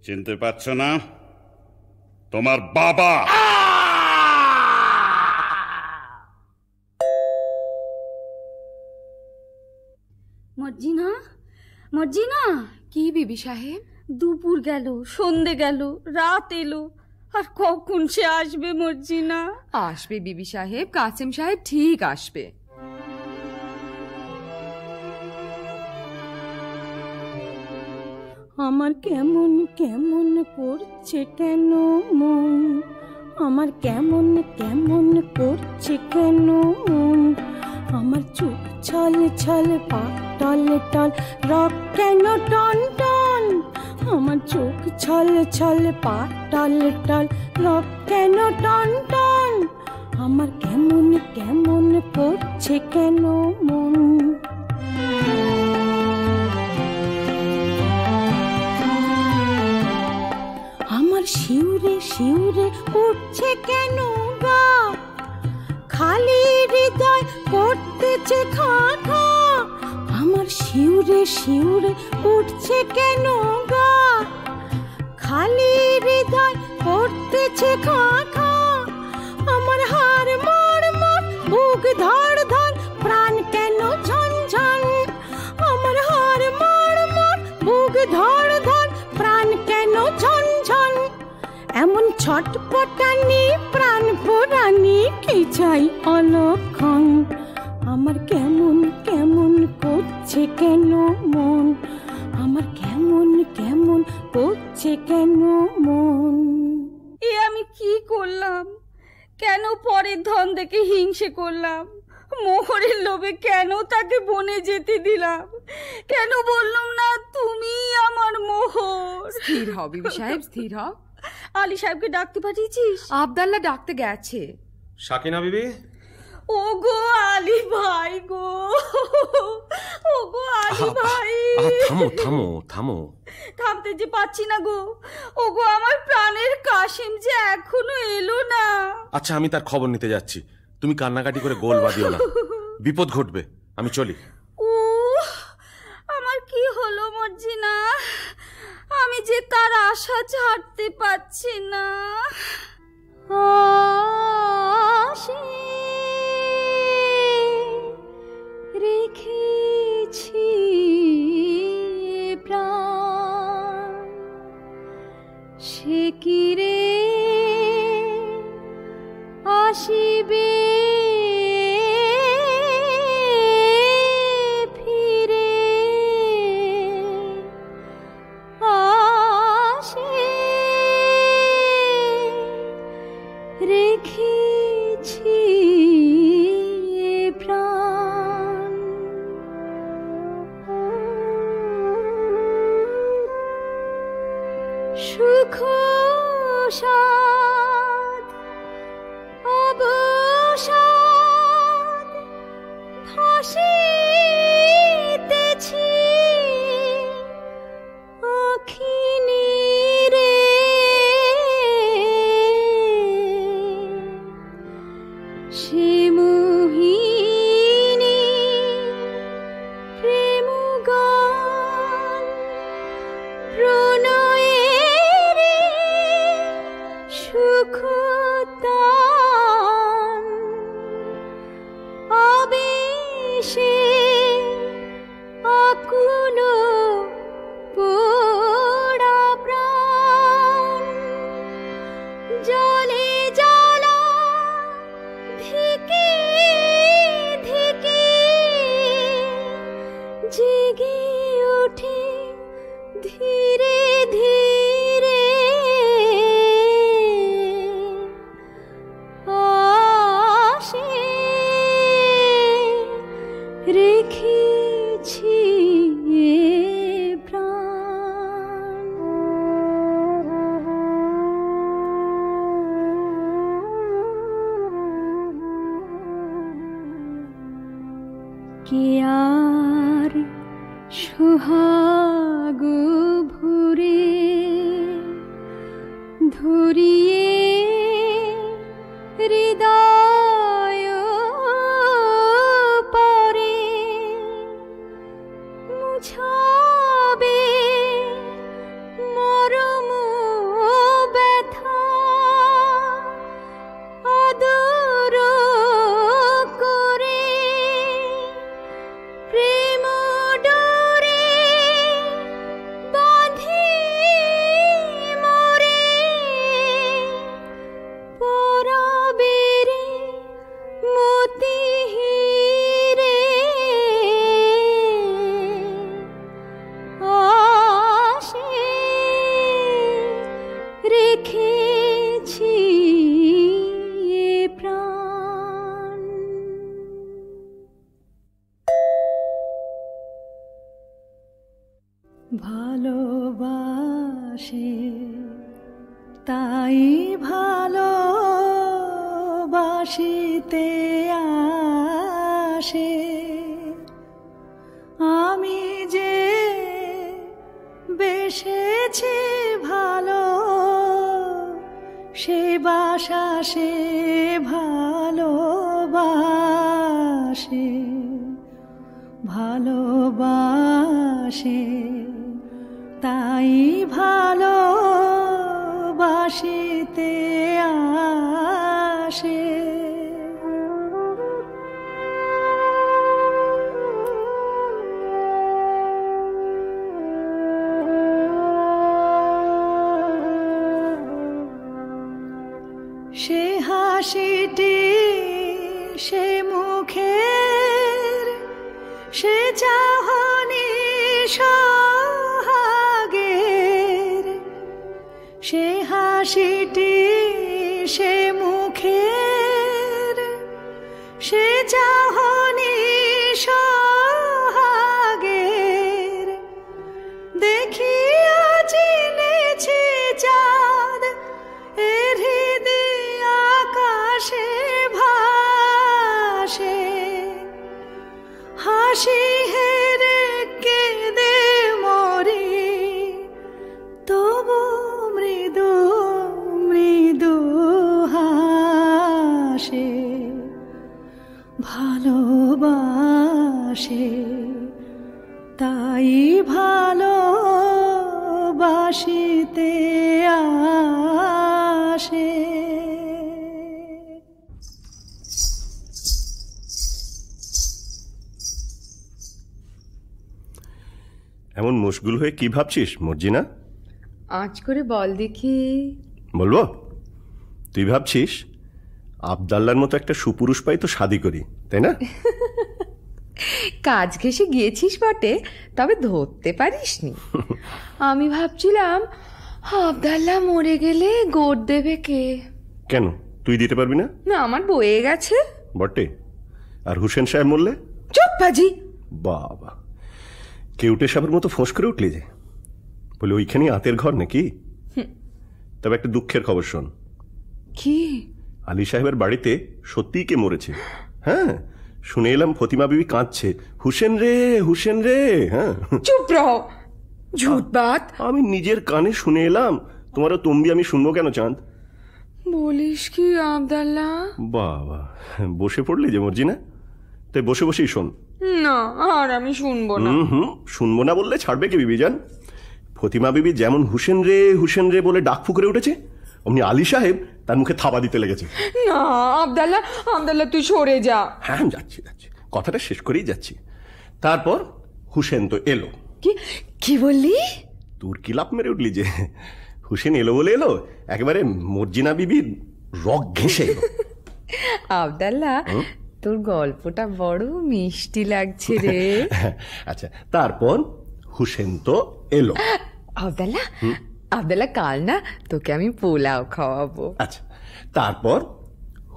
চিনতে পারছো না? তোমার বাবা। মর্জিনা, মর্জিনা। কি বিবি সাহেব? দুপুর গেল, সন্ধে গেল, রাত এলো, আর কখন সে আসবে মর্জিনা? আসবে বিবি সাহেব, কাসেম সাহেব ঠিক আসবে। আমার কেমন কেমন করছে কেন মন, আমার কেমন কেমন করছে কেন মন, আমার চোখ ছল ছল পা টল টল রক কেন টন টন, আমার চোখ ছল ছল পা টল টল রক কেন টন টন, আমার কেমন কেমন করছে কেন মন। আমার শিউরে শিউরে উঠছে কেন গা, খালি হৃদয় করতেছে খা খা, আমার শিউরে শিউরে উঠছে কেন গা, খালি হৃদয় করতেছে খা খা, আমার হাড় মোড় মোড় বুক ধড় ধড় প্রাণ কেন ঝনঝন, আমার হাড় মোড় মোড় বুক ধড় ধড় প্রাণ কেন ঝনঝন, এমন ছটপটানি প্রাণ পোড়ানি কি চাই অলক্ষণ, আমার কেমন কেমন করছে কেন মন, আমার কেমন কেমন করছে কেন মন। এ আমি কি করলাম? কেন পরের ধন দেখে হিংসে করলাম? মোহরের লোভে কেন তাকে বনে যেতে দিলাম? কেন বললাম না তুমি আমার মোহর? স্থির হও বিবি সাহেব, স্থির হও। আলী সাহেবকে ডাকতে পাঠিয়েছিস? আবদাল্লাহ ডাকতে গেছে। সাকিনা বিবি। ও গো আলী ভাই গো, ও গো আলী ভাই। থামো থামো থামো। থামতে যে পাচ্ছি না গো। ও গো আমার প্রাণের কাশিম যে এখনো এলো না। আচ্ছা আমি তার খবর নিতে যাচ্ছি, তুমি কান্নাকাটি করে গোল বাঁধিও না, বিপদ ঘটবে। আমি চলি। ও আমার কি হলো মর্জিনা, আমি যে তার আশা ছাড়তে পারছি না। রেখেছি প্রাণ, সে কি রে আসিবে ফিরে, আসে রেখেছি প্রাণ। সুখ সাদ অবসাদ ভাসিতেছি আখি নীরে, সে মোহিনী প্রেম গান প্রণয়ের সুখতান, আবেশে আকুল পোড়া প্রাণ, জলে জ্বালা ধিকে ধিকে জেগে ওঠে ধীরে ধীরে, আসে রেখেছি প্রাণ। কে আর সোহাগ ভরে ধরিয়ে হৃদয় পরে মুছাবে মরম ব্যথা, আদর করে প্রেম ডোরে বাঁধি মরে পরাবে রে আসে তাই ভালোবাসিতে আসে আমি যে বেসেছি ভালো সে বাসা সে ভালোবাসে ভালোবাসে তাই ভালোবাসিতে আসে সে হাসিটি সে মুখের সে চাহনি সোহাগের সে হাসিটি সে মুখের সে চাহনি সোহাগের দেখিয়া চিনেছি চাঁদ এর হৃদয় আকাশে ভাসে হাসি হেরে কেঁদে মরি তবু মৃদু মৃদু হাসে ভালোবাসে তাই ভালোবাসিতে আসে এমন মুশগুল হয়ে কি ভাবছিস মর্জিনা? আঁচ করে বল দেখি। বলবো? তুই ভাবছিস আবদাল্লার মতো একটা সুপুরুষ পাই তো শাদি করি, তাই না? কাজ ঘেঁষে গিয়েছিস বটে, তবে ধরতে পারিসনি। আমি ভাবছিলাম আবদাল্লা মরে গেলে গোট দেবে কে? কেন, তুই দিতে পারবি না? না, আমার বয়ে গেছে বটে। আর হুসেন সাহেব মরলে? চুপ বাজি। বাবা, কেউটে সাহেবের মতো ফোঁস করে উঠলি যে। বলে ওইখানে আতের ঘর নাকি? তবে একটা দুঃখের খবর শোন। কি? আলী সাহেবের বাড়িতে সত্যিই কে মরেছে। হ্যাঁ, শুনে এলাম ফতিমা বিবি কাঁদছে, হুসেন রে হুসেন রে। হ্যাঁ, চুপ রও, ঝুটবাত। আমি নিজের কানে শুনে এলাম, তোমারও তম্বি আমি শুনবো কেন চাঁদ? বলিস কি আবদাল্লা? বাবা, বসে পড়লি যে মর্জিনা, তাই বসে বসেই শোন। না, আর আমি শুনবো না। শুনবো না বললে ছাড়বে কি বিবি জান? ফতিমা বিবি যেমন হুসেন রে বলে ডাক ফুকরে উঠেছে, অমনি আলী সাহেব তার মুখে থাবা দিতে লেগেছে। না আবদাল্লা, আবদাল্লা তুই সরে যা। হ্যাঁ, যাচ্ছি যাচ্ছি, কথাটা শেষ করেই যাচ্ছি। তারপর হুসেন তো এলো। কি বললি? তোর কি লাভ মেরে উঠলি যে? হুসেন এলো বলে এলো, একেবারে মর্জিনা বিবির রক ঘেঁষে এলো। আবদাল্লা, তোর গল্পটা বড় মিষ্টি লাগছে রে। আচ্ছা, তারপর হুসেন তো এলো। আবদাল্লা, আবদাল্লা কাল না তোকে আমি পোলাও খাওয়াবো। আচ্ছা, তারপর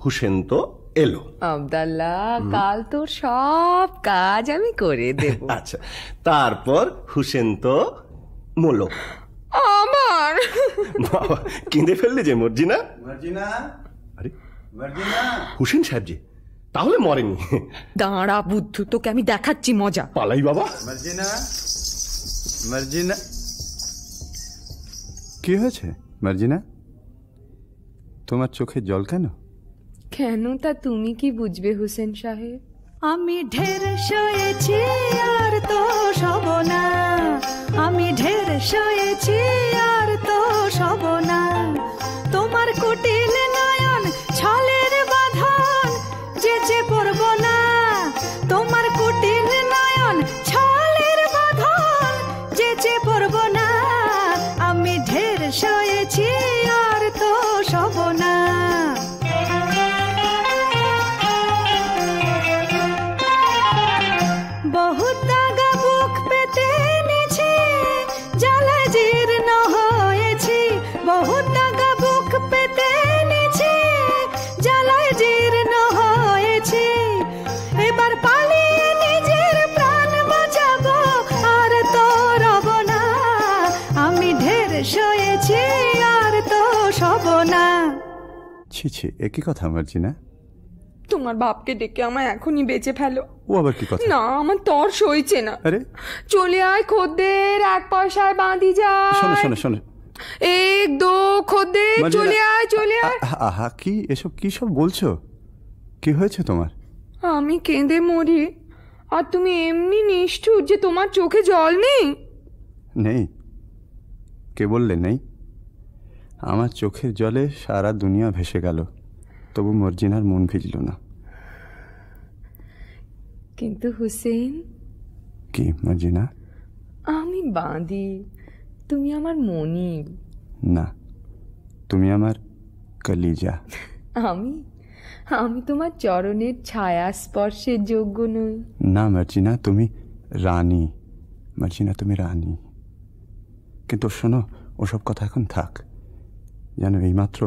হুসেন তো এলো। আবদাল্লা, কাল তোর সব কাজ আমি করে দেব। আচ্ছা, তারপর হুসেন তো মলো। আমার বাবা, কেঁদে ফেললি যে মর্জিনা? মর্জিনা, আরে মর্জিনা, হুসেন সাহেব জি, তাহলে মরেনি। দাঁড়া বুদ্ধু, তোকে আমি দেখাচ্ছি মজা। পালাই বাবা। মর্জিনা, মর্জিনা, কি হয়েছে মর্জিনা? তোমার চোখে জল কেন? কেন তা তুমি কি বুঝবে হুসেন সাহেব? আমি ঢের সয়েছি আর তো সব না, আমি ঢের সয়েছি আর তো সব না। তোমার কুটিল নয়ন ছলের বাঁধন যে পড়ব না, তোমার কুটিল নয়ন ছলের বাঁধন যে পড়ব না। আমি ঢের সয়েছি আর তো সব না। বহুত দাগা বুক পেতে নিছে জ্বালা জীর্ণ সয়েছি আর তো সব না। ছি ছি, একই কথা মার্জিনা। তোমার বাপকে ডেকে আমায় এখনই বেঁচে ফেলো। ও আবার কি কথা? না, আমার তর সইছে না। আরে চলে আয় খদ্দের, 1 পয়সায় বাঁধি যায়। শোনো শোনো শোনো, 1 2 খদ্দের, চলে আয় চলে আয়। আহা, কি এসব কি সব বলছো? কি হয়েছে তোমার? আমি কেঁদে মরি আর তুমি এমনি নিষ্ঠুর যে তোমার চোখে জল নেই। নেই? কে বললে নেই? আমার চোখের জলে সারা দুনিয়া ভেসে গেল, তবু মর্জিনার মন ভিজল না। কিন্তু হুসেন। কি মর্জিনা? আমি বাঁধি, তুমি আমার মনি। না, তুমি আমার কলিজা। আমি তোমার চরণের ছায়া স্পর্শের যোগ্য নই। না মার্জিনা, তুমি রানী। মার্জিনা, তুমি রানী। কিন্তু শোনো, ওসব কথা এখন থাক। যেন এইমাত্র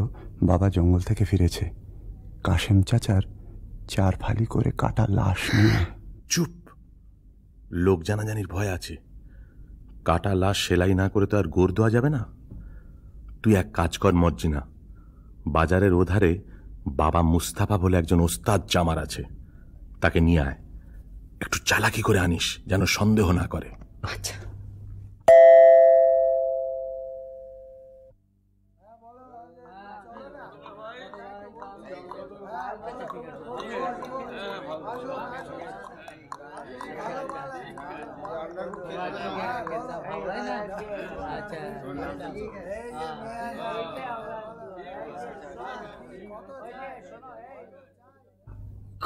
বাবা জঙ্গল থেকে ফিরেছে, কাশেম চাচার 4 ফালি করে কাটা লাশ নিয়ে। চুপ! লোক জানাজানির ভয় আছে। কাটা লাশ সেলাই না করে তো আর গোর দেওয়া যাবে না। তুই এক কাজ কর মর্জিনা, বাজারের ওধারে বাবা মুস্তাফা বলে একজন ওস্তাদ জামার আছে, তাকে নিয়ে আয়। একটু চালাকি করে আনিস, যেন সন্দেহ না করে। আচ্ছা।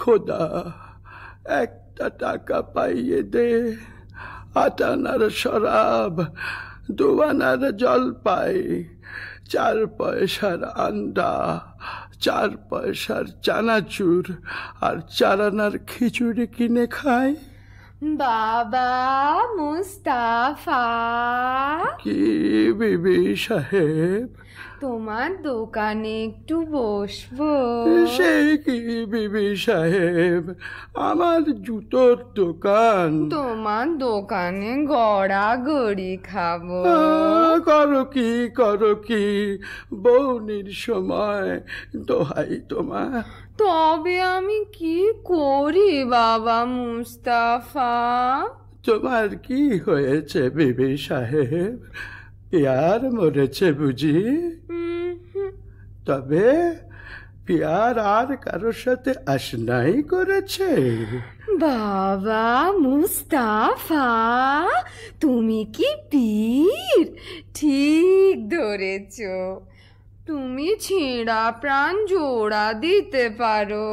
খোদা, একটা টাকা পাইয়ে দে। 8 আনার শরাব, 2 আনার জলপাই, 4 পয়সার আন্ডা, 4 পয়সার চানাচুর আর 4 আনার খিচুড়ি কিনে খাই। বাবা মুস্তাফা। কি বিবি সাহেব? তোমার দোকানে একটু বসবো? সেই কি বিবি সাহেব, আমার জুতোর দোকান। তোমার দোকানে গড়াগড়ি খাবো। করো কি বৌনির সময়, দোহাই তোমার। তবে আমি কি করি বাবা মুস্তাফা? তোমার কি হয়েছে বিবি সাহেব? পিয়ার মরেছে বুঝি? তবে পিয়ার আর কারোর সাথে আশনাই করেছে? বাবা মুস্তাফা, তুমি কি পীর? ঠিক ধরেছ, তুমি ছেঁড়া প্রাণ জোড়া দিতে পারো।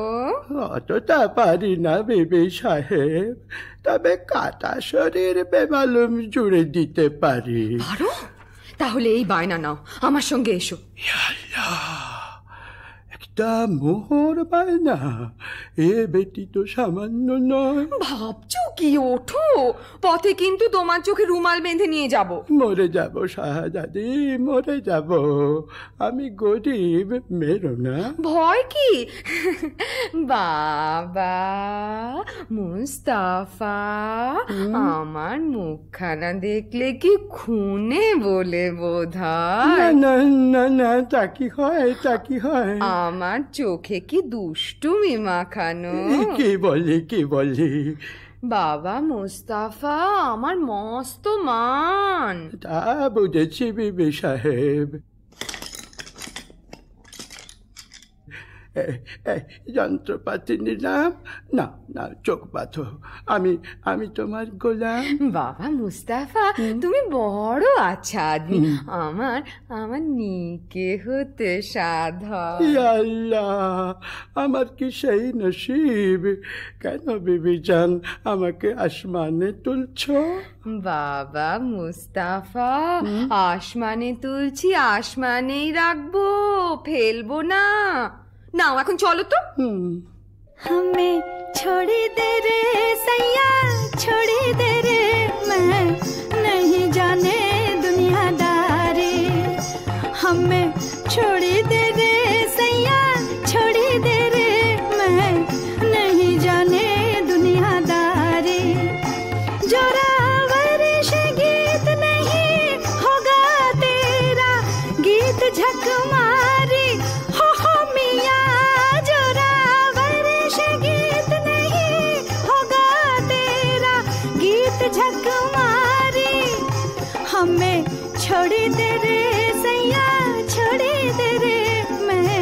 অতটা পারি না বিবি সাহেব, তবে কাটা শরীর বেমালুম জুড়ে দিতে পারি। পারো? তাহলে এই বায়না নাও, আমার সঙ্গে এসো। একটা মোহর বায়না, এ বেটি তো সামান্য নয়। ভাবছো কি? ওঠো, পথে কিন্তু তোমার চোখে রুমাল বেঁধে নিয়ে যাব। মরে যাব শাহজাদি, মরে যাব। আমি গরিব, মেরো না। ভয় কি? বাবা মুস্তাফা, আমার মুখখানা দেখলে কি খুনে বলে বোধহয়? না না না, তা কি হয়, তা কি হয়? আমার চোখে কি দুষ্টুমি মাখানো? কি বলি? বাবা মুস্তাফা আমার মস্ত মান। তা বুঝেছি বিবি সাহেব। যন্ত্রপাতি নিলাম, না না চোখ বাঁধো, আমি তোমার গোলাম। বাবা মুস্তাফা, তুমি বড় আচ্ছা আদমি। আমার নিকে হতে সাধা। আল্লাহ, আমার কি সেই নসিব? কেন বিবি জান আমাকে আসমানে তুলছো? বাবা মুস্তাফা, আসমানে তুলছি, আসমানেই রাখবো, ফেলবো না। নাও এখন চলো তো। हमें छोड़ दे रे सैया, छोड़ दे रे, मैं नहीं जाने दुनियादारी। हमें छोड़ दे रे सैया, छोड़ दे रे, मैं नहीं जाने दुनियादारी। जोरावर से गीत नहीं होगा तेरा। झक मारी हो मिया जोरावर से गीत नहीं होगा तेरा गीत झक मारी हमें छोड़ी दे रे सैया छोड़ी दे रे मैं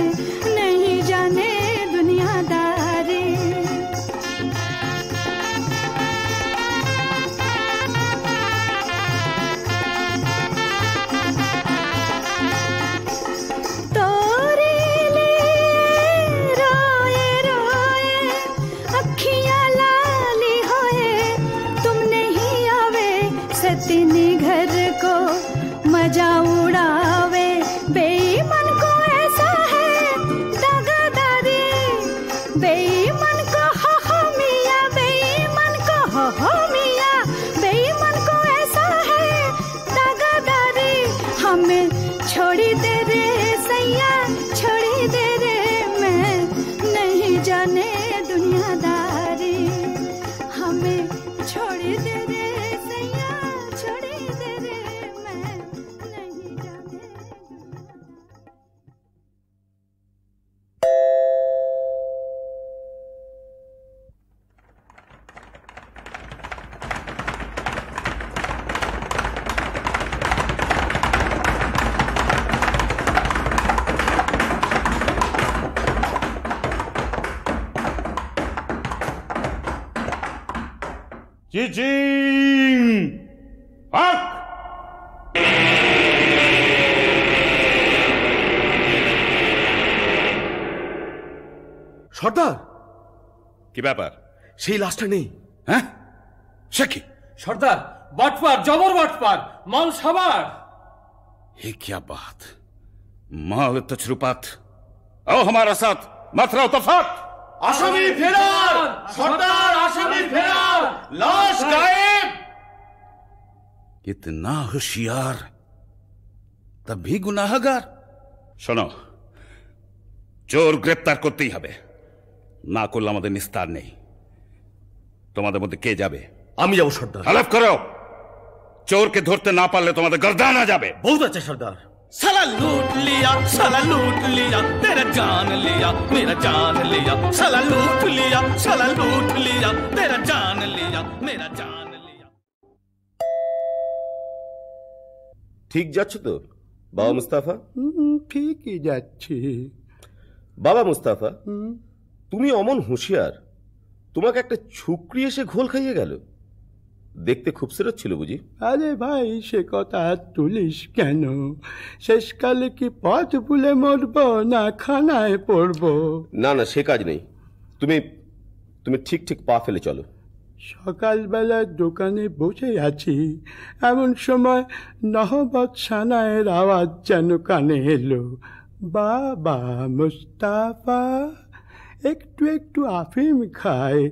नहीं जाने दुनियादारी तोरे लिए रोए रोए अखियां लाली होए तुम नहीं आवे सतीनी घर को मजा उड़ावे बेईमान को ऐसा है दगादारी बेईमान को हो मिया बेईमान को हो मिया बेईमान को ऐसा है दगादारी हमें छोड़ी दे रे सैया छोड़ी दे रे मैं नहीं जाने दुनियादारी हमें छोड़ी दे रे सैया छोड़ी दे रे मैं नहीं जाने চিচিং হাক সর্দার কি ব্যাপার? সেই লাশটা নেই। হ্যাঁ সে কি? সর্দার বাটপার জবর বাটপার মাল সাবার। ये क्या बात? माल तजरुबात आओ हमारा साथ मत रहो तफात। আসামি ফেরার সর্দার আসামি ফেরার লাশ গায়েব। इतना होशियार तब भी गुनाहगार। শোনো, চোর গ্রেপ্তার করতেই হবে, না করলে আমাদের নিস্তার নেই। তোমাদের মধ্যে কে যাবে? আমি যাব সর্দার। আলাপ করো, চোরকে ধরতে না পারলে তোমাদের গর্দানা যাবে। বহুত আছে সর্দার। साला लूट लिया तेरा जान लिया मेरा जान लिया साला लूट लिया तेरा जान लिया मेरा जान लिया। ঠিক যাচ্ছ তো বাবা মুস্তাফা? ঠিকই যাচ্ছি। বাবা মুস্তাফা, তুমি অমন হুঁশিয়ার, তোমাকে একটা ছুকরি এসে ঘোল খাইয়ে গেল। দেখতে খুবসুরত ছিল বুঝি? আরে ভাই, সে কথা তুলিস কেন? শেষকালে কি পথ ভুলে মরব না খানায় পড়ব? না না, সে কাজ নেই। তুমি তুমি ঠিক ঠিক পা ফেলে চলো। সকালবেলা দোকানে বসে আছি, এমন সময় নহবত সানায়ের আওয়াজ যেন কানে এলো। বাবা মুস্তাফা একটু একটু আফিম খায়,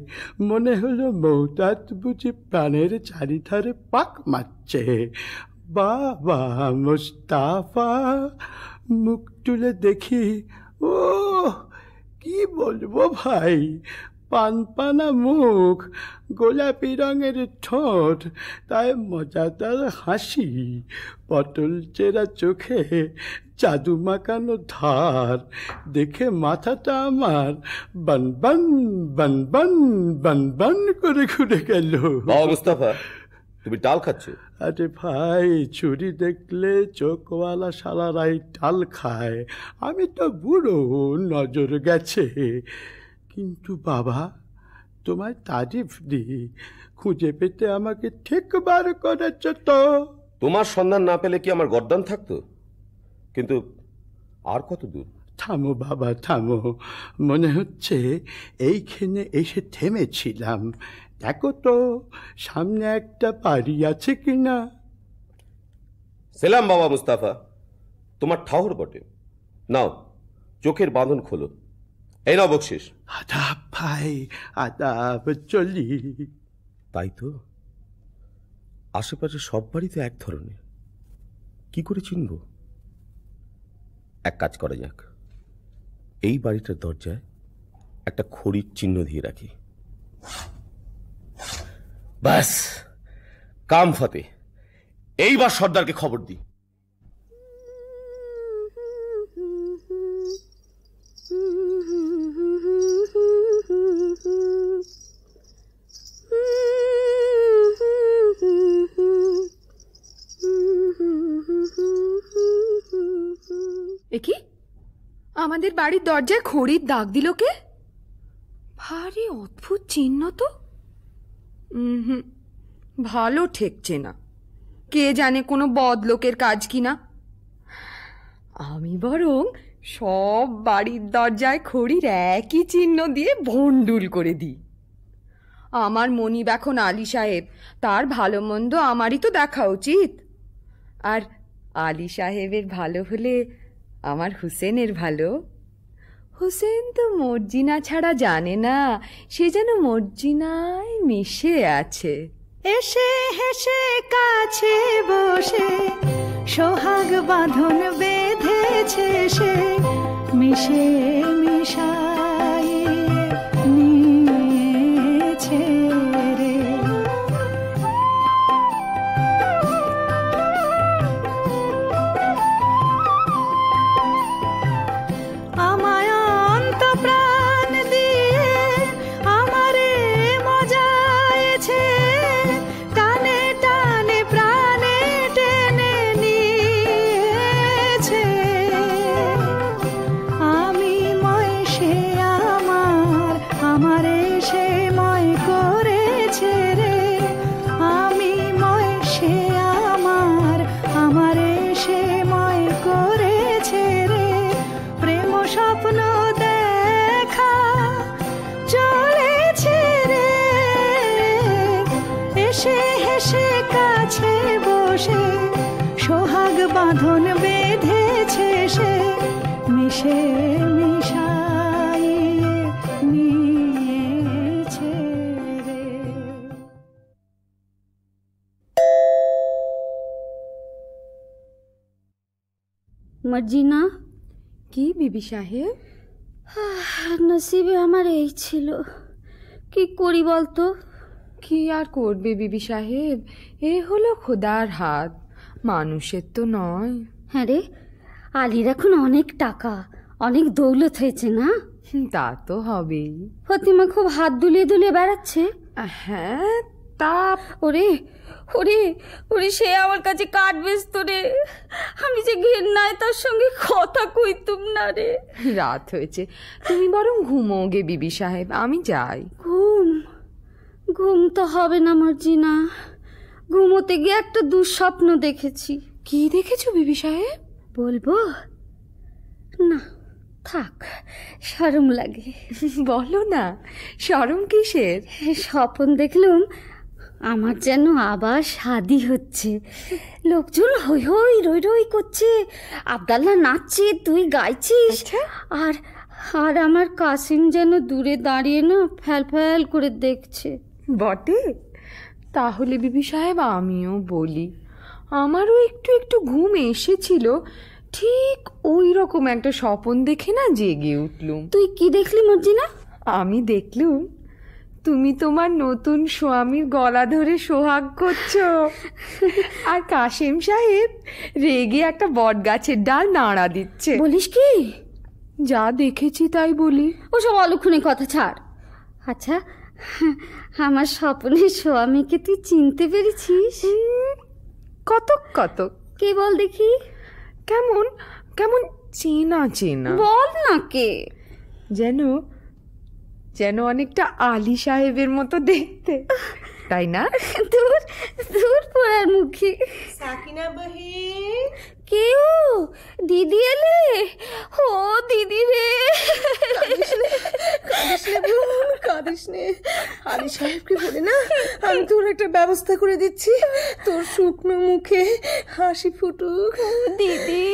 মনে হলো মৌতাত বুঝি প্রাণের চারিধারে পাক মারছে। বাবা মুস্তাফা মুখ তুলে দেখি, ও কি বলবো ভাই, পানপানা মুখ, গোলাপি রঙের ঠোঁট, তাই মজাদার হাসি, পটল চেরা চোখে জাদু মাখানো ধার, দেখে মাথাটা আমার বনবন বনবন বনবন করে ঘুরে গেল। বাবা মুস্তাফা, তুমি ডাল খাচ্ছ? আরে ভাই, চুরি দেখলে চোখওয়ালা সারারাই ডাল খায়, আমি তো বুড়ো, নজর গেছে। কিন্তু বাবা, তোমায় তারিফ দিই, খুঁজে পেতে আমাকে ঠিক বার করেছ তো। তোমার সন্ধান না পেলে কি আমার গর্দান থাকতো? কিন্তু আর কত দূর? থামো বাবা থামো, মনে হচ্ছে এইখানে এসে থেমেছিলাম। দেখো তো সামনে একটা বাড়ি আছে কিনা। সেলাম বাবা মুস্তাফা, তোমার ঠাউর বটে। নাও চোখের বাঁধন খোলো, এই নাও বকশিস। আদাব ভাই, আদাব, চলি। তাই তো, আশেপাশে সব বাড়ি তো এক ধরনের, কি করে চিনব? এক কাজ করা যাক, এই বাড়িটার দরজায় একটা খড়ির চিহ্ন দিয়ে রাখি। ব্যাস, কাম ফতে। এইবার সর্দারকে খবর দিই। এ কি, আমাদের বাড়ির দরজায় খড়ির দাগ দিল কে? ভারী অদ্ভুত চিহ্ন তো। ভালো ঠেকছে না। কে জানে কোনো বদলোকের কাজ কিনা। আমি বরং সব বাড়ির দরজায় খড়ির একই চিহ্ন দিয়ে ভন্ডুল করে দিই। আমার মনিব এখন আলী সাহেব, তার ভালো মন্দ আমারই তো দেখা উচিত। আর আলী সাহেবের ভালো হলে আমার হুসেনের ভালো। হুসেন তো মর্জিনা ছাড়া জানে না, সে যেন মর্জিনায় মিশে আছে। এসে হেসে কাছে বসে সোহাগ বাঁধন বেঁধেছে সে, মিশে মিশায়ে নিয়েছে রে। আমায় অন্ত প্রাণ দিয়ে আমারে মজায়েছে, টানে টানে প্রাণে টেনে নিয়েছে। আমি ময় সে আমার, আমারে সে ময় করেছে রে। আমি ময় সে আমার, আমারে সে ময় করেছে রে। প্রেম স্বপ্ন দেখা চলেছে রে, এসে হেসে কাছে বসে সোহাগ বাঁধন বেঁধেছে সে, মিশে মিশাইয়ে নিয়েছে রে। মর্জিনা। কি বিবি সাহেব? নসিবে আমার এই ছিল, কি করি বলতো? কি আর করবে বিবি সাহেব, এ হলো খোদার হাত, মানুষের তো নয়। হ্যাঁ রে, আলীর এখন অনেক টাকা, অনেক দৌলত হয়েছে না? তা তো হবেই। ফতিমা খুব হাত দুলিয়ে দুলিয়ে বেড়াচ্ছে। হ্যাঁ তা। ওরে ওরে ওরে, সে আমার কাছে কাঠ বেচত রে, আমি যে ঘেন্নায় তার সঙ্গে কথা কইতুম না রে। রাত হয়েছে, তুমি বরং ঘুমো গে বিবি সাহেব, আমি যাই। ঘুম তো হবে না মর্জিনা, ঘুমোতে গিয়ে একটা দুঃস্বপ্ন দেখেছি। কি দেখেছো বিবি সাহেব? বলবো না, থাক, শরম লাগে। বলো না, শরম কিসের? স্বপ্ন দেখলুম আমার যেন আবার শাদি হচ্ছে, লোকজন হই হই রই রই করছে, আব্দাল্লাহ নাচছে, তুই গাইছিস, আর আর আমার কাসিম যেন দূরে দাঁড়িয়ে না ফ্যাল ফ্যাল করে দেখছে। বটে? তাহলে বিবি সাহেব আমিও বলি, আমারও একটু একটু ঘুম এসেছিল, ঠিক ওই রকম একটা স্বপন দেখে না জেগে উঠলুম। তুই কি দেখলি মর্জিনা? আমি দেখলুম তুমি তোমার নতুন স্বামীর গলা ধরে সোহাগ করছো, আর কাশেম সাহেব রেগে একটা বট গাছের ডাল নাড়া দিচ্ছে। বলিস কি? যা দেখেছি তাই বলি। ওসব অলক্ষণে কথা ছাড়। আচ্ছা, আমার স্বপ্নের স্বামীকে তুই চিনতে পেরেছিস? কতক কতক। কে বল দেখি? কেমন কেমন চেনা চেনা। বল না কে। যেন যেন অনেকটা আলী সাহেবের মতো দেখতে, তাই না? দূর দূর পড়ার মুখে। সাকিনা বহিন। কেউ? দিদি এলে? ও দিদি রে। কাঁদিস নে, আলী সাহেবকে বলে না আমি তোর একটা ব্যবস্থা করে দিচ্ছি, তোর শুকনো মুখে হাসি ফুটুক। দিদি।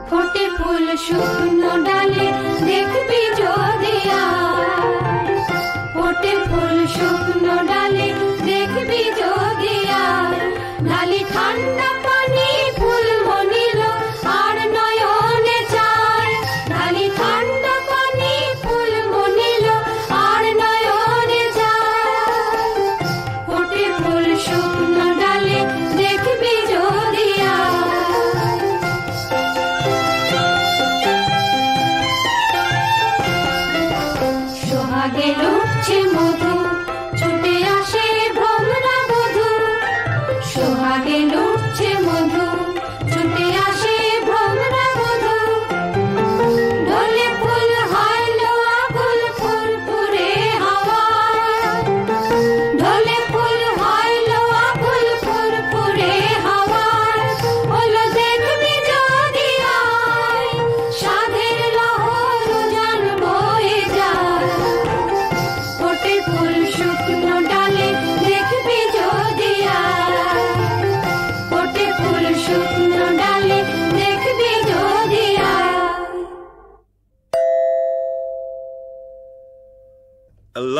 ফোটে ফুল শুকনো ডালে দেখবি যদি আর, ফোটে ফুল শুকনো ডালে দেখবি যদি আর, ঢালি ঠান্ডা পানি ফুল মনিল আর নয়নে চায়, ঢালি ঠান্ডা পানি ফুল মনিল আর নয়নে যায়, ফোটে ফুল শুকনো ডালে দেখবি যদি আর। সোহাগে লুটছে মধু, ছুটে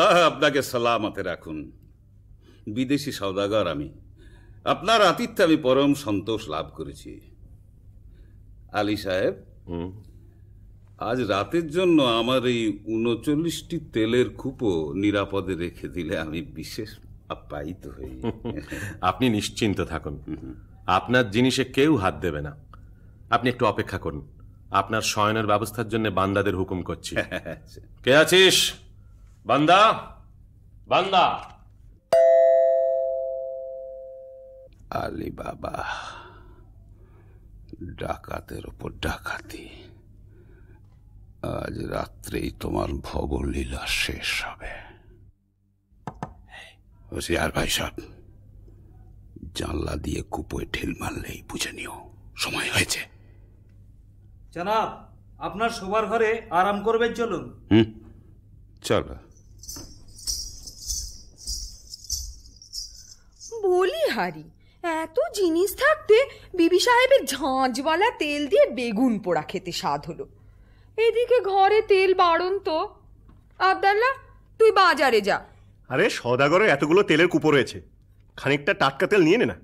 আল্লাহ আপনাকে সালামতে রাখুন। বিদেশি সওদাগর আমি, আপনার আতিথ্যে আমি পরম সন্তোষ লাভ করেছি। আলী সাহেব, আজ রাতের জন্য আমার এই 39টি তেলের কূপও নিরাপদে রেখে দিলে আমি বিশেষ আপ্যায়িত হই। আপনি নিশ্চিন্ত থাকুন, আপনার জিনিসে কেউ হাত দেবে না। আপনি একটু অপেক্ষা করুন, আপনার শয়নের ব্যবস্থার জন্য বান্দাদের হুকুম করছি। কে আছিস? বান্দা, বান্দা। আলী বাবা, ডাকাতের উপর ডাকাতি। আজ রাত্রেই তোমার ভবলীলা শেষ হবে। হোশিয়ার ভাই সাহেব, জানলা দিয়ে কুপোয় ঢিল মারলেই বুঝে নিও সময় হয়েছে। জনাব, আপনার শোবার ঘরে আরাম করবেন, চলুন। চলো। বলি হারি, এত জিনিস থাকতে বিবি সাহেবের ঝাঁঝওয়ালা তেল দিয়ে বেগুন পোড়া খেতে স্বাদ হলো। এদিকে ঘরে তেল বাড়ন তো। আব্দাল্লাহ, তুই বাজারে যা। আরে সওদাগরে এতগুলো তেলের কুপো রয়েছে, খানিকটা টাটকা তেল নিয়ে নে না।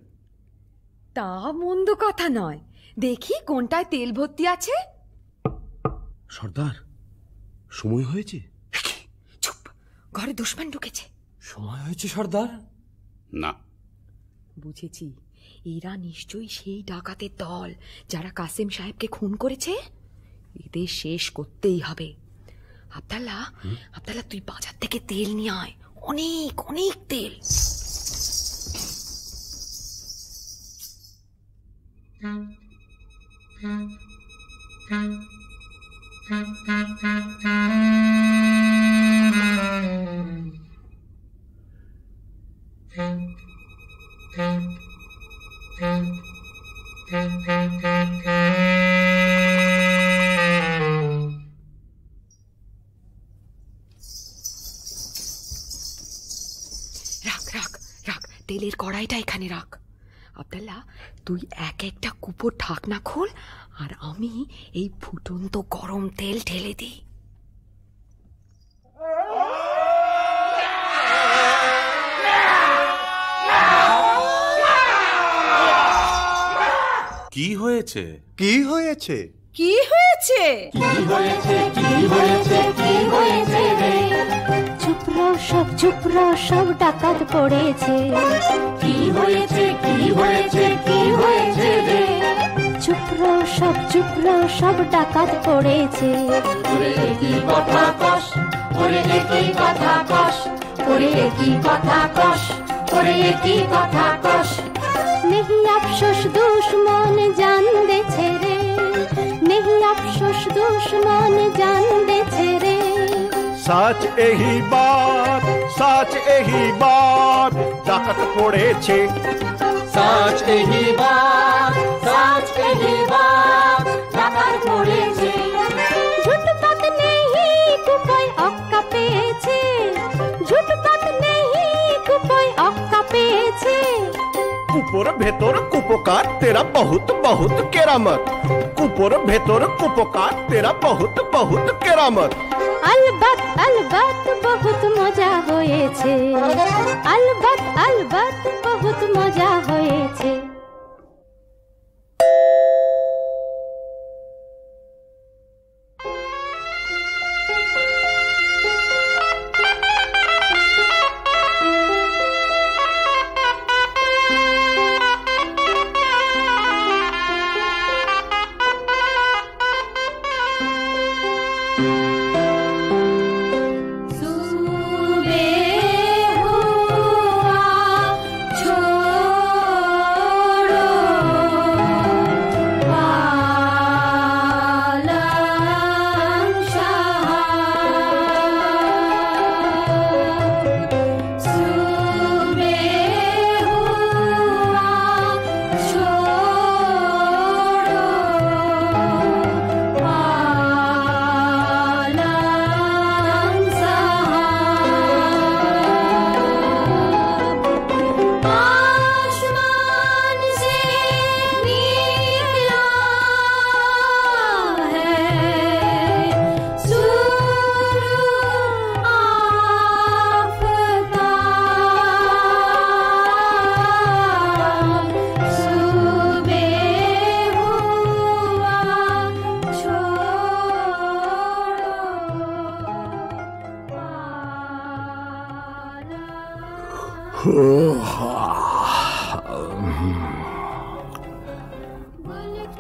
তা মন্দ কথা নয়, দেখি কোনটায় তেল ভর্তি আছে। সর্দার, সময় হয়েছে। চুপ, ঘরে দুশমন ঢুকেছে। সময় হয়েছে সর্দার? না, বুঝেছি, এরা নিশ্চয়ই সেই ডাকাতের দল যারা কাসেম সাহেবকে খুন করেছে। এদের শেষ করতেই হবে। আব্দাল্লাহ, আব্দাল্লাহ, তুই বাজার থেকে তেল নিয়ে আয়, অনেক অনেক তেল। তেলের কড়াইটা এখানে রাখ। আব্দাল্লাহ, তুই এক একটা কুপোর ঢাকনা খোল, আর আমি এই ফুটন্ত গরম তেল ঢেলে দিই। কি হয়েছে? কি হয়েছে? কি হয়েছে? কি হয়েছে? কি হয়েছে? কি হয়েছে রে? চুপ রও সব ডাকাত পড়েছে। কি হয়েছে? কি হয়েছে? কি হয়েছে রে? চুপ রও সব ডাকাত পড়েছে। ওরে একই কথা কস, ওরে একই কথা কস, ওরে একই কথা কস, ওরে একই কথা কস। नहीं अफसोस दुश्मन जान दे छेरे, नहीं अफसोस दुश्मन जान दे छेरे। সাচ এহি বাত ডাকাত পড়েছে। সাচ এহি বাত ডাকাত পড়েছে। ঝুটপাত নেহি কুপোয় অক্কা পেয়েছে, ঝুটপাত নেহি কুপোয় অক্কা পেয়েছে। কুপোর ভেতর কুপোকার তেরা বহুত বহুত কেরামত, কুপোর ভেতর কুপোকার তেরা বহুত বহুত কেরামত। अलबत अलबत बहुत मजा হয়েছে, अलबत अलबत बहुत मजा হয়েছে।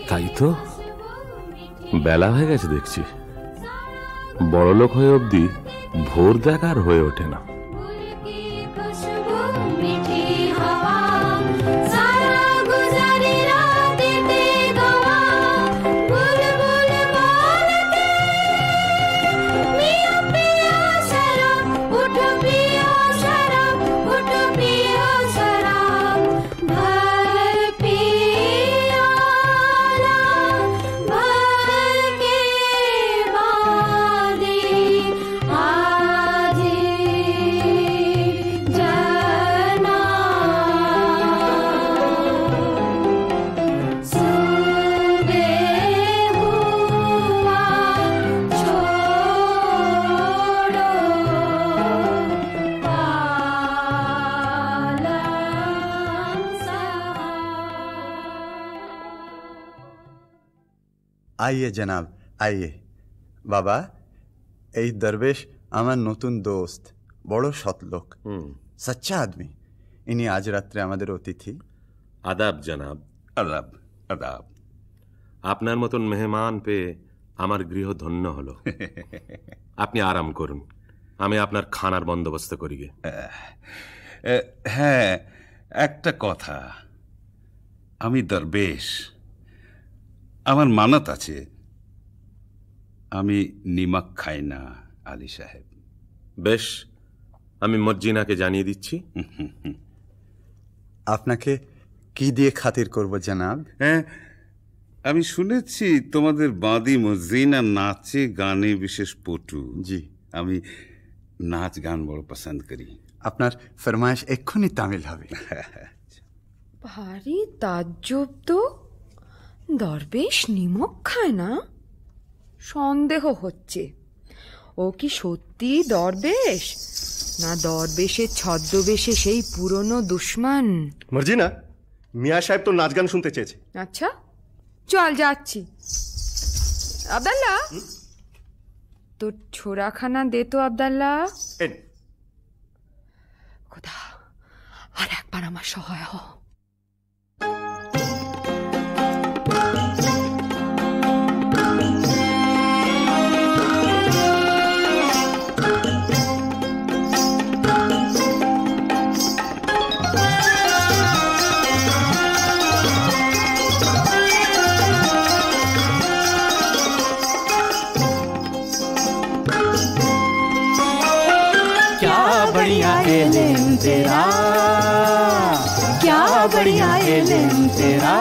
তাই তো, বেলা হয়ে গেছে দেখছি। বড়লোক হয়ে অবধি ভোর দেখার হয়ে ওঠে না। आइए जनाब आइए। बाबा এই দরবেশ আমার নতুন দোস্ত, বড় সৎ লোক, সচ্চা আদমি। ইনি আজ রাত্রে আমাদের অতিথি। আদাব জনাব। আদাব আদাব। আপনার মতন মেহমান পেয়ে আমার গৃহ ধন্য হলো। আপনি আরাম করুন, আমি আপনার খানার বন্দোবস্ত করি গে। হ্যাঁ, একটা কথা, আমি দরবেশ, আমার মানত আছে, আমি নিমক খাই না আলী সাহেব। বেশ, আমি মর্জিনাকে জানিয়ে দিচ্ছি। আপনাকে কি দিয়ে খাতির করব জনাব? হ্যাঁ, আমি শুনেছি তোমাদের বাঁদি মর্জিনা নাচে গানে বিশেষ পটু। জি, আমি নাচ গান বড় পছন্দ করি। আপনার ফরমাইশ এক্ষুনি তামিল হবে। ভারী তাজ্জব তো, দরবেশ নিমক খায় না? সন্দেহ হচ্ছে ও কি সত্যি দরবেশ, না দরবেশের ছদ্মবেশে সেই পুরনো দুশ্মন। মর্জিনা, মিয়া সাহেব তো নাচ গান শুনতে চেয়েছে। আচ্ছা চল যাচ্ছি। আব্দাল্লাহ, তোর ছোড়াখানা দে তো আব্দাল্লাহ। খোদা, আর একবার আমার সহায় হ। बढ़िया एलेम तेरा, क्या बढ़िया एलेम तेरा,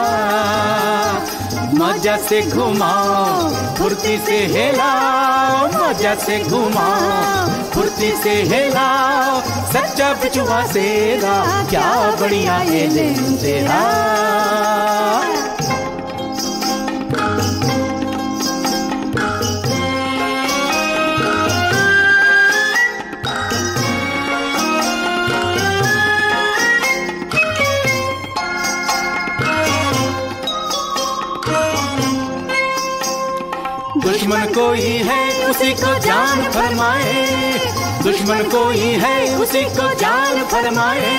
मजा से घुमाओ फुर्ती से हिलाओ, मजा से घुमाओ फुर्ती से हिलाओ, सच्चा बिचुआ सेरा, क्या बढ़िया एलेम तेरा। दुश्मन कोई है उसी को जान फरमाए, दुश्मन कोई है उसी को जान फरमाए,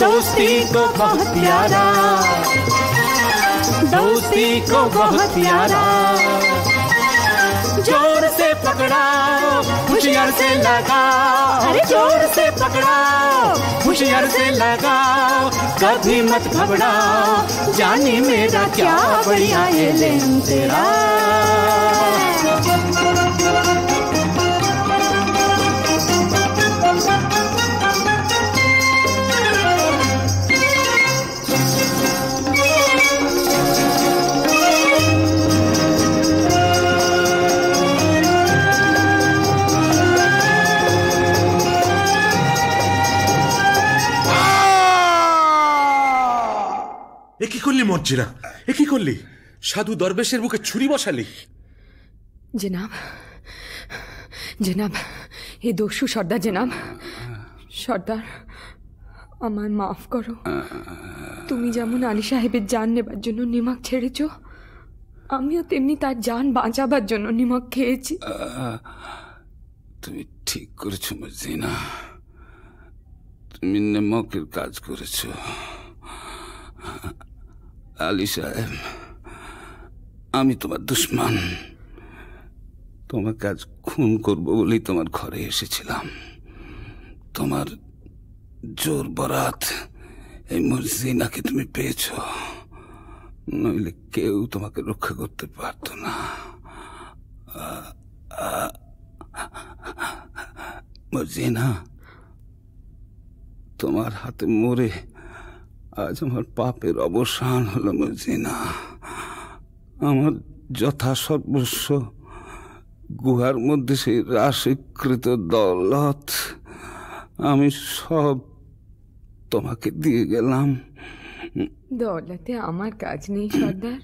दोस्ती को बहुत प्यारा, दोस्ती को बहुत प्यारा, जोर से पकड़ाओ होशियार से लगाओ, अरे जोर से पकड़ाओ होशियार से लगाओ, कभी मत घबराओ जानी मेरा, क्या बढ़िया एलेम तेरा। এ কি করলি মর্জিনা, এ কি করলি? সাধু দরবেশের বুকে ছুরি বসালি? জনাব, জনাব, এ দস্যু সর্দার জনাব, সর্দার আমায় মাফ করো। তুমি যেমন আলী সাহেবের জান নেবার জন্য নিমক ছেড়েছ, আমিও তেমনি তার জান বাঁচাবার জন্য নিমক খেয়েছি। তুমি ঠিক করেছো মর্জিনা, তুমি নেমকের কাজ করেছ। আলী সাহেব, আমি তোমার দুশ্মন। তোমাকে আজ খুন করবো বলেই তোমার ঘরে এসেছিলাম। তোমার জোর বরাত এই মর্জিনাকে তুমি পেয়েছ, নইলে কেউ তোমাকে রক্ষা করতে পারত না। মর্জিনা, তোমার হাতে মরে আজ আমার পাপের অবসান হলো। মর্জিনা, আমার যথাসর্বস্ব গুহার মধ্যে সেই রাশিকৃত দৌলত আমি সব তোমাকে দিয়ে গেলাম। দৌলতে আমার কাজ নেই সর্দার,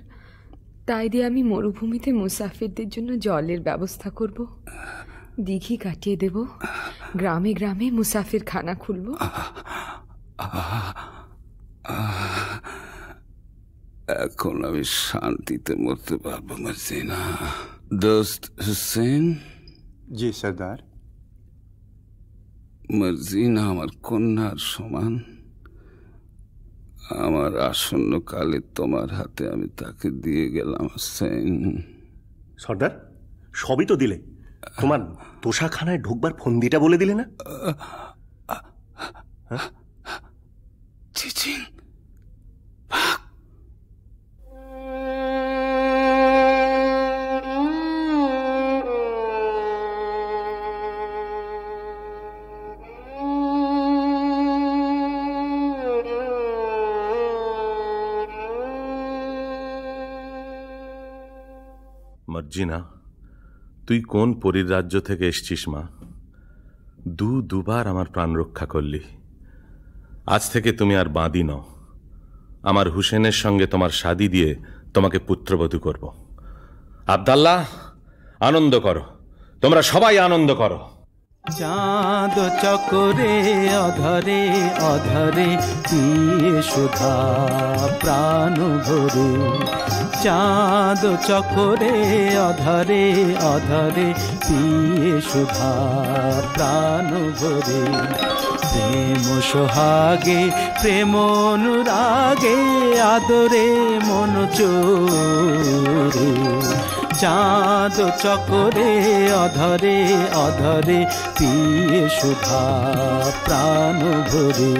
তাই দিয়ে আমি মরুভূমিতে মুসাফিরদের জন্য জলের ব্যবস্থা করব, দিঘি কাটিয়ে দেব, গ্রামে গ্রামে মুসাফির খানা খুলব। এখন আমি শান্তিতে মরতে পারবো মর্জিনা। দোস্ত হুসেন। জি সর্দার। মর্জিনা আমার কন্যার সমান। আমার আসন্ন কালে তোমার হাতে আমি তাকে দিয়ে গেলাম হুসেন। সর্দার, সবই তো দিলে, তোমার তোষাখানায় ঢুকবার ফন্দিটা বলে দিলে না? চিচিং, মর্জিনা, তুই কোন পরীর রাজ্য থেকে এসছিস মা? দুবার আমার প্রাণ রক্ষা করলি। আজ থেকে তুমি আর বাঁদী নও। আমার হুসেনের সঙ্গে তোমার শাদী দিয়ে তোমাকে পুত্রবধূ করব। আব্দাল্লাহ, আনন্দ করো, তোমরা সবাই আনন্দ করো। চাঁদ চকরে অধরে অধরে পিয়ে সুধা প্রাণ ভরে। চাঁদ চকরে অধরে অধরে পিয়ে সুধা প্রাণ ভরে। প্রেম সোহাগে প্রেম অনুরাগে আদরে মন চোরে। চাঁদ চকরে অধরে অধরে পিয়ে সুধা প্রাণ ভরে।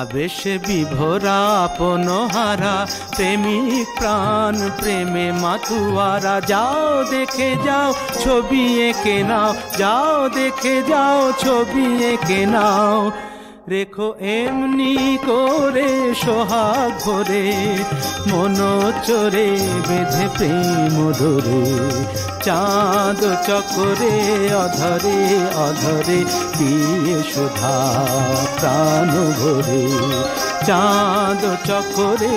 আবেশে বিভোরা আপন হারা প্রেমিক প্রাণ প্রেমে মাতুয়ারা। যাও দেখে যাও ছবি এঁকে নাও, যাও দেখে যাও ছবি এঁকে নাও। রেখো এমনি করে সোহাগ ভরে, মন চোরে বেঁধে প্রেম ধরে। চাঁদ চকরে অধরে অধরে পিয়ে সুধা প্রাণ ভরে। চাঁদ চকরে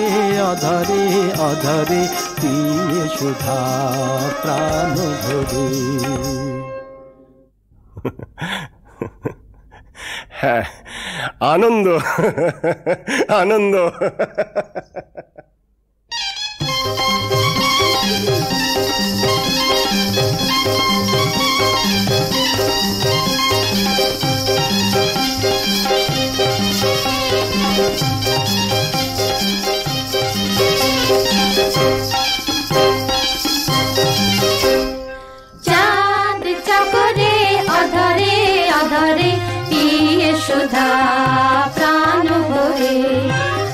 অধরে অধরে পিয়ে সুধা প্রাণ ভরে। হ্যাঁ, আনন্দ আনন্দ। চাঁদ চকরে অধরে অধরে পিয়ে সুধা প্রাণ ভরে।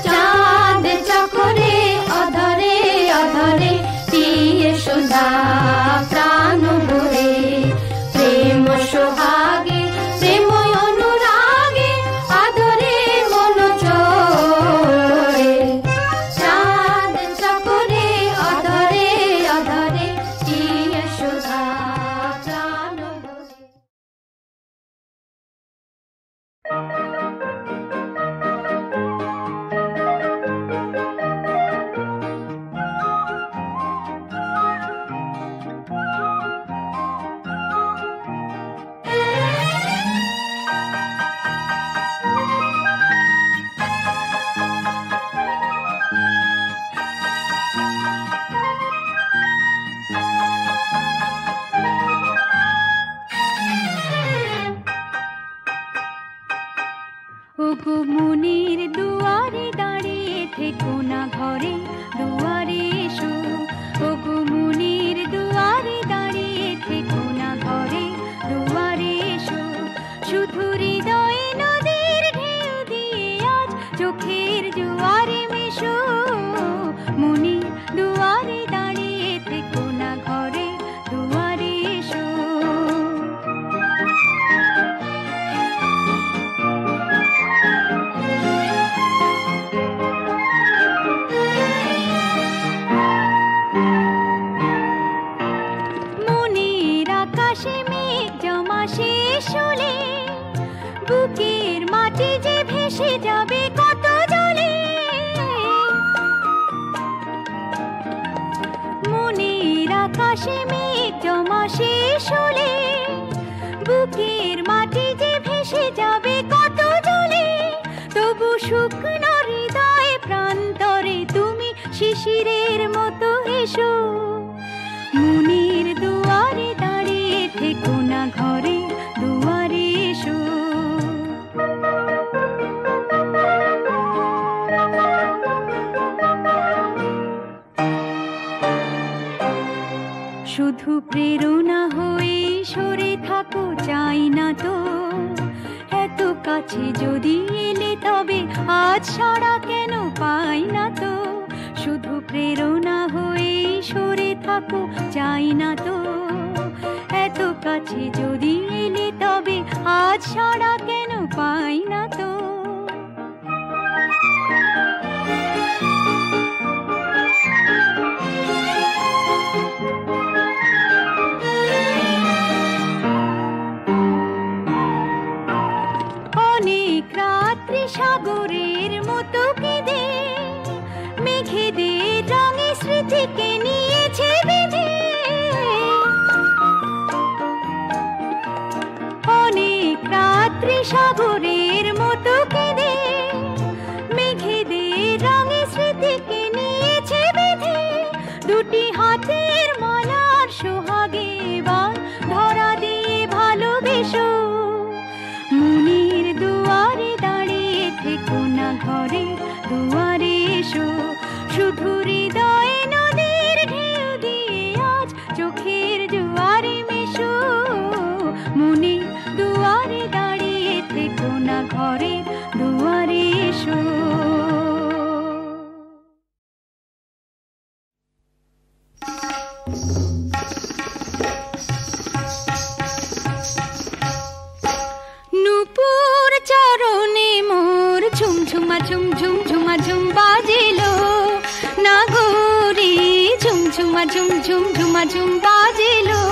চাঁদ চকরে অধরে অধরে পিয়ে সুধা প্রাণ ভরে। প্রেম সোহাগে প্রেম অনুরাগে আদরে মন চোরে। চাঁদ চকরে অধরে অধরে পিয়ে সুধা প্রাণ ভরে। আকাশে মেঘ জমা শেষ হলে বুকের মাটি যে ভেসে যাবে কত জলে, তবু শুকনো হৃদয়ে প্রান্তরে তুমি শিশিরের মতো এসো। মনের দুয়ারে দাঁড়িয়ে থেকো না, ঘরে দুয়ারে এসো। শুধু প্রেরণা হয়ে সরে থাকো, চাই না তো এত কাছে যদি এলে তবে আজ ছাড়া কেন পাই না তো। শুধু প্রেরণা হয়ে সরে থাকো, চাই না তো এত কাছে যদি এলে তবে আজ ছাড়া কেন পাই না তো। অনেক রাত্রি সাগরের মতো কেঁদে মেঘেদের রঙে স্মৃতিকে নিয়েছে বেঁধে। অনেক রাত্রি সাগরের মতো কেঁদে মেঘেদের রঙে স্মৃতিকে নিয়েছে বেঁধে। দুটি হাতের মালার সোহাগে এবার ধরা দিয়ে ভালোবেসো। মনের দুয়ারে দাঁড়িয়ে থেকো না, ঘরে দুয়ারে এসো। শুধু হৃদয়ে নদীর ঢেউ দিয়ে আজ চোখের জোয়ারে মেশো। মনের দুয়ারে দাঁড়িয়ে থেকো না, ঘরে দুয়ারে এসো। নূপুর চরণে মোর ঝুমঝুমা ঝুম ঝুম ঝুমা ঝুম বাজিলো। নাগরি ঝুমঝুমা ঝুম ঝুম ঝুমা ঝুম বাজিলো।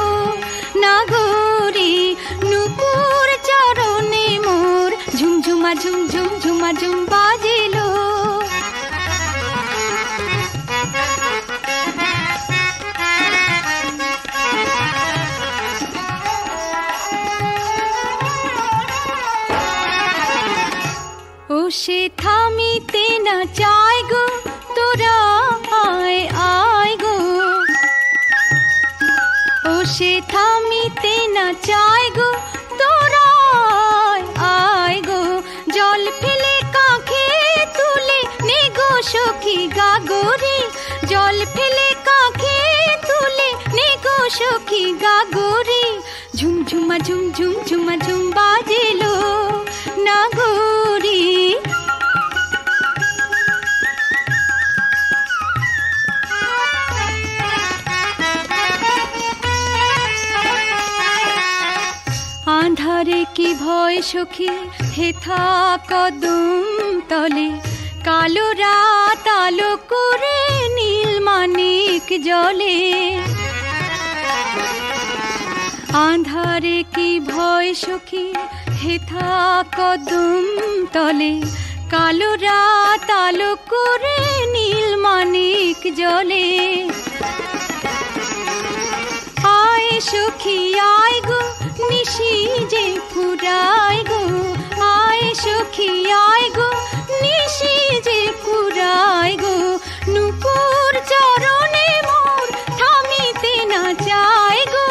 নাগরি নূপুর চরণে মোর ঝুমঝুমা ঝুম ঝুম ঝুমা ঝুম বাজিলো। ও সে থামিতে না চায় গো, তোরা আয় আয় গো। ও সে থামিতে না চায় গো, তোরা আয় গো। জল ফেলে কাঁখে তুলে নে গো সখী গাগরি। জল ফেলে কাঁখে তুলে নে গো সখী গাগরি। ঝুমঝুমা ঝুম ঝুম ঝুমা ঝুম বাজিলো। নাগরি আঁধারে কি ভয় সখী হেথা কদম তলে। কালো রাত আলো করে নীল মানিক জলে। আঁধারে কি ভয় সখী হেথা কদম তলে। কালো রাত আলো করে নীল মানিক জলে। আয় সখী আয় গো, নিশি যে ফুরায় গো। আয় সখী আয় গো, নিশি যে ফুরায় গো। নূপুর চরণে মোর থামিতে না চায় গো।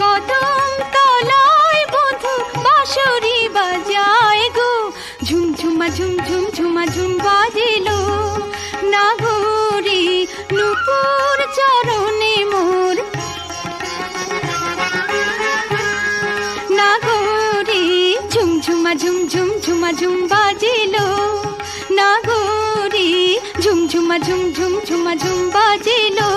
কদম তলায় বধূ বাঁশরি বাজায় গো। ঝুমঝুমা ঝুম ঝুম ঝুমা ঝুম বাজিলো। নাগরি নূপুর চরণে মোর। নাগরি ঝুমঝুমা ঝুম ঝুম ঝুমা ঝুম বাজিলো। নাগরি ঝুমঝুমা ঝুম ঝুম ঝুমা ঝুম বাজিলো।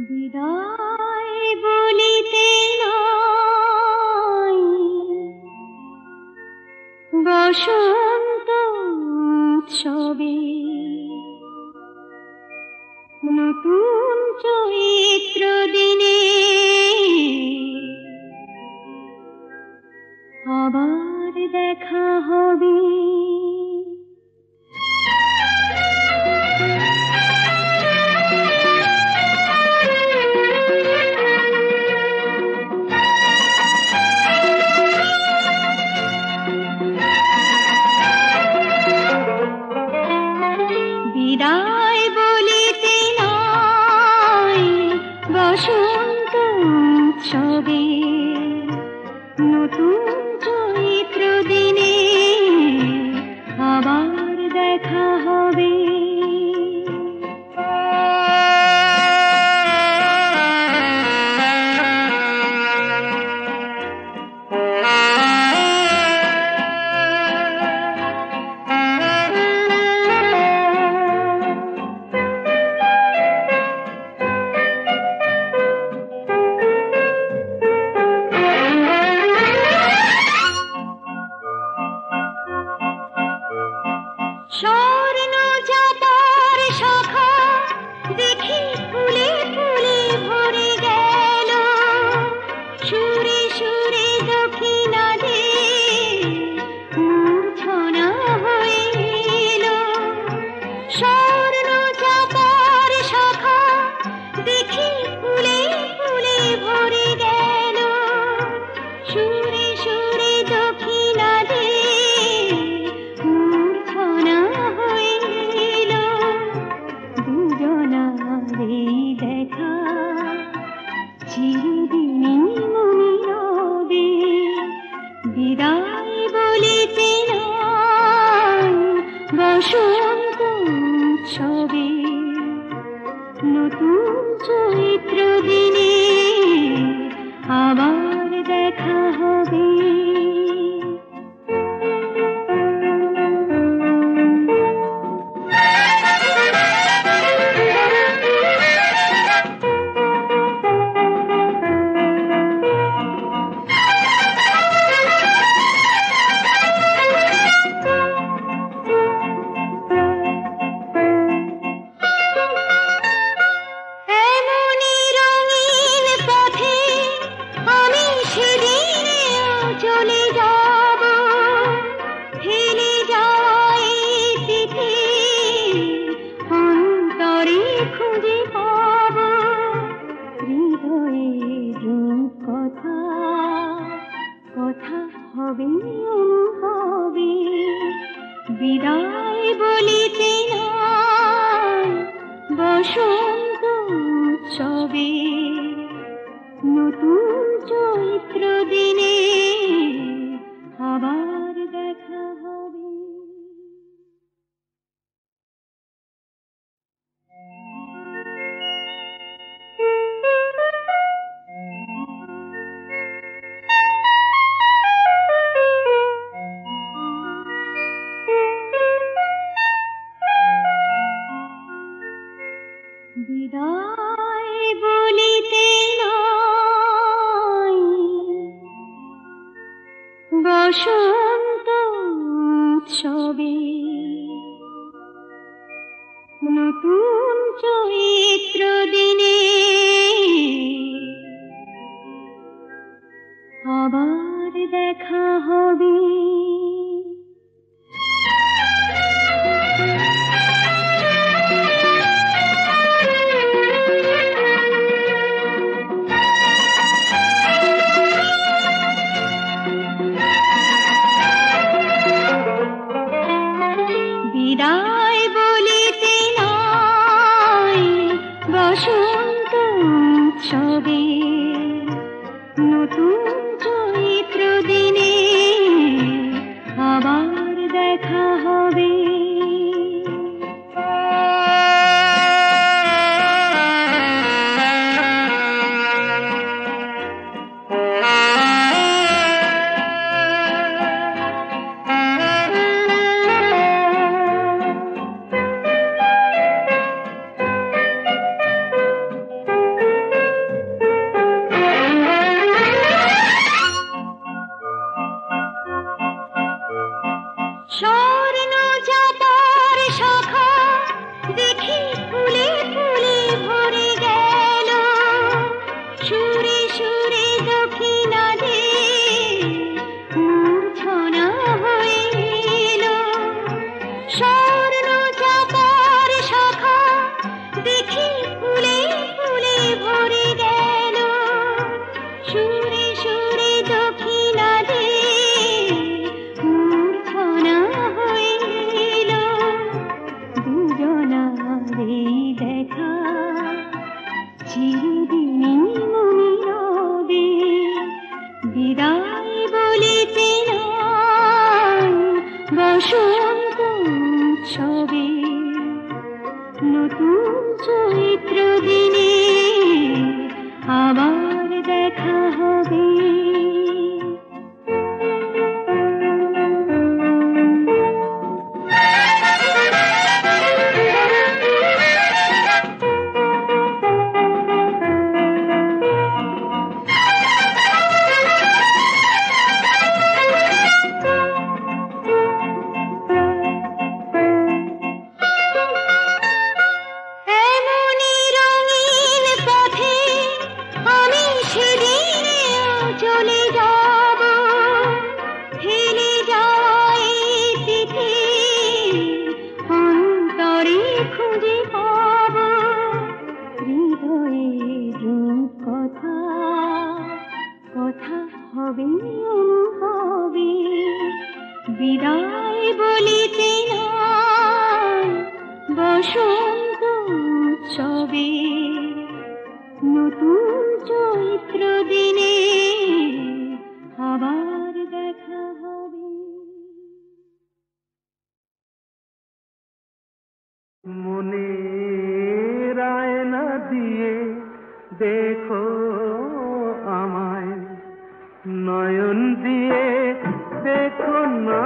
বিদায় বলিতে নাই বসন্ত উৎসবে উৎসবে নতুন চৈত্র দিনে আবার দেখা হবে। স্বর্ণ চাপার শাখা দেখি ফুলে ফুলে ভরে গেল, সুরে সুরে দক্ষিণাদে মূর্ছনা হয়ে এলো। স্বর্ণ চাপার শাখা দেখি ফুলে ফুলে ভরে গেল, সুরে সুরে দক্ষিণাদে দেখা চিরদিনই মনে রবে। বিদায় বলিতে নাই বসন্ত উৎসবে নতুন চৈত্র দিনে আবার দেখা হবে। বিদায় বলিতে নাই বসন্ত উৎসবে নতুন চৈত্র দিনে আবার দেখা হবে। বিদায় বলিতে নাই বসন্ত উৎসবে নতুন চৈত্র দিনে আবার দেখা হবে। বিদায় বলিতে নাই বসন্ত উৎসবে নতুন চৈত্র দিনে আবার দেখা হবে। উৎসবে নতুন চৈত্র দিনে আবার দেখা হবে। বিদায় বলিতে নাই বসন্ত উৎসবে নতুন চৈত্র দিনে আবার দেখা হবে। মনের আয়না দিয়ে দেখো আমায়, নয়ন দিয়ে দেখো না,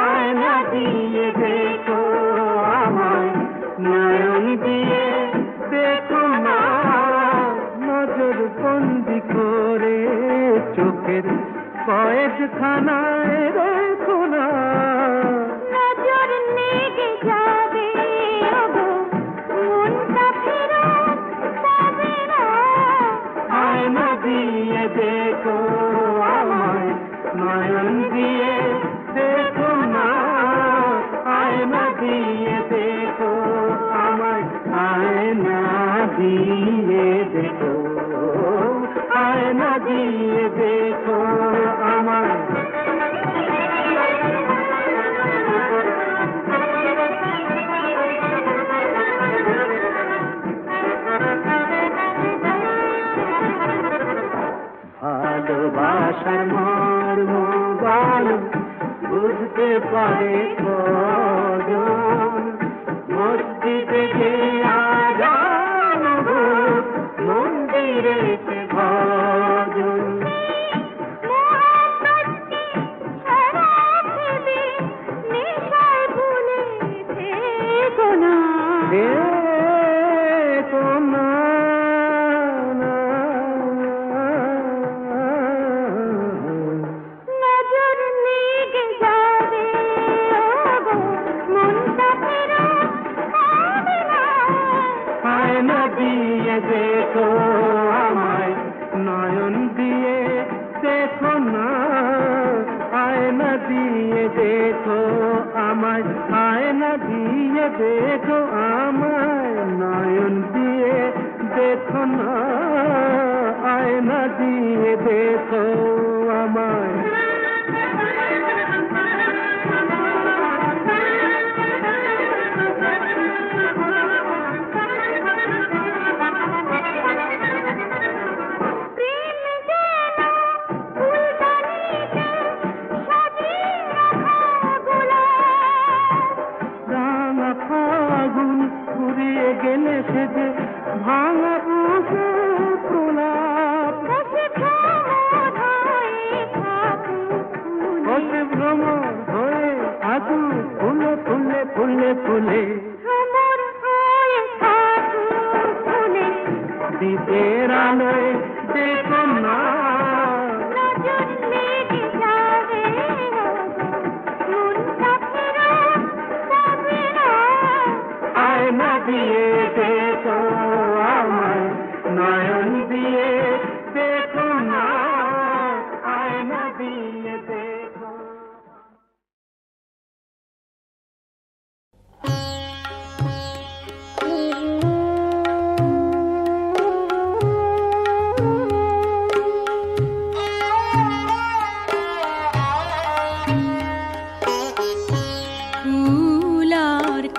আয়না দিয়ে দেখো আমায়, নয়ন দিয়ে দেখো না, নজর বন্দি করে চোখের কয়েকখানায় রেখো না। নজর লেগে যাবে মনটা ফেরত পাবে না, আয়না দিয়ে দেখো আমায়, নয়ন দিয়ে দেখো না, আয়না দিয়ে দেখো আমায়, আয়না দিয়ে দেখো, আয়না দিয়ে দেখো আমায়। ভালোবাসার মর্ম ভালো বুঝতে পারে কজন, মসজিদে যে আজান হোক, মন্দিরে সে ভজন। আয়না দিয়ে দেখো আমায়, নয়ন দিয়ে দেখো না, আয়না দিয়ে দেখো আমায়, আয়না দিয়ে দেখো আমায়, নয়ন দিয়ে দেখো না, আয়না দিয়ে দেখো আমায়। ফাগুন ফুরিয়ে গেলে সে যে ভাঙা বুকে প্রলাপ, ওসে ভ্রমর হয়ে থাকু ফুলে ফুলে ফুলে ফুলে, দ্বীপের আলোয় দেখো না, আয়না দিয়ে দেখো আমায়, নয়ন দিয়ে দেখো না, আয়না দিয়ে দেখো।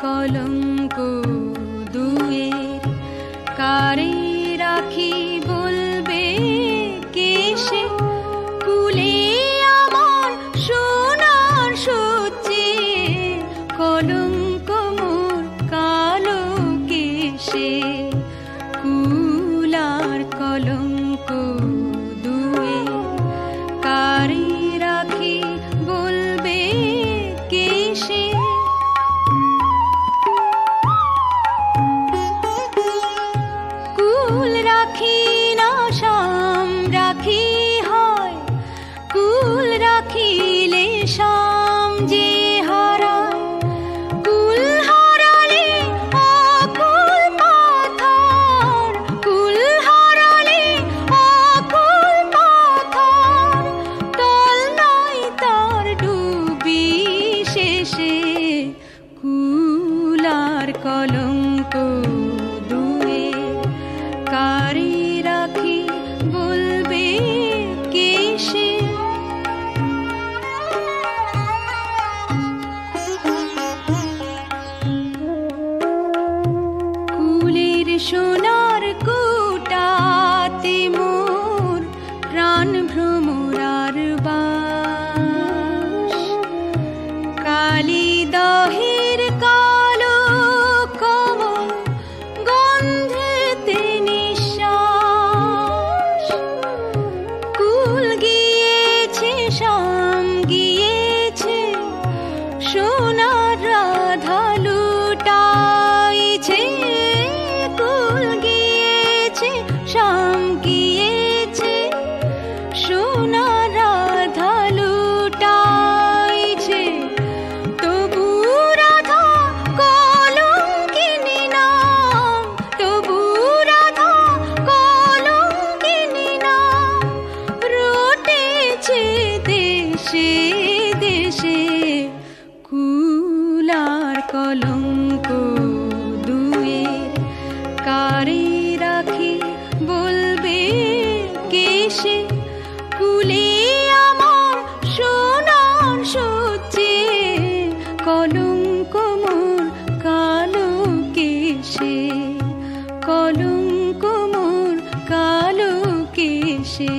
কলঙ্ক দুয়ের কারে রাখি বলবে কেসে, কুলে আমার সোনার সজ্জে কলঙ্ক কেশে কুলার কলঙ্ক দুয়ে কারে রাখি বলবে কেশে কুল রাখি না শাম রাখি হয় কুল রাখিলে শাম যে হারায় কুল হারালে অকুল পাথর কুল হারালে অকুল পাথর তল নাই তার ডুবি শেষে কুলার কলঙ্ক দুয়ে কারে রাখি বলবে কেশে কুলের সোনার কুটাতে মোর প্রাণ ভ্রমরার বাস কালী দহের কালো কমল গন্ধেতে নিঃশ্বাস কুল গিয়েছে শাম গিয়েছে সোনার রাধা লুটাইছে কুল গিয়েছে শাম গিয়েছে সোনার রাধা লুটাইছে তবু রাধা কলঙ্কিনী নাম তবু রাধা কলঙ্কিনী নাম রটেছে দেশে দেশে কুলার কলঙ্ক দুয়ে কারে রাখি বলবে কেশে কুলে আমার সোনার সূচে কলঙ্ক মোর কালো কেশে কলঙ্ক মোর কালো কেশে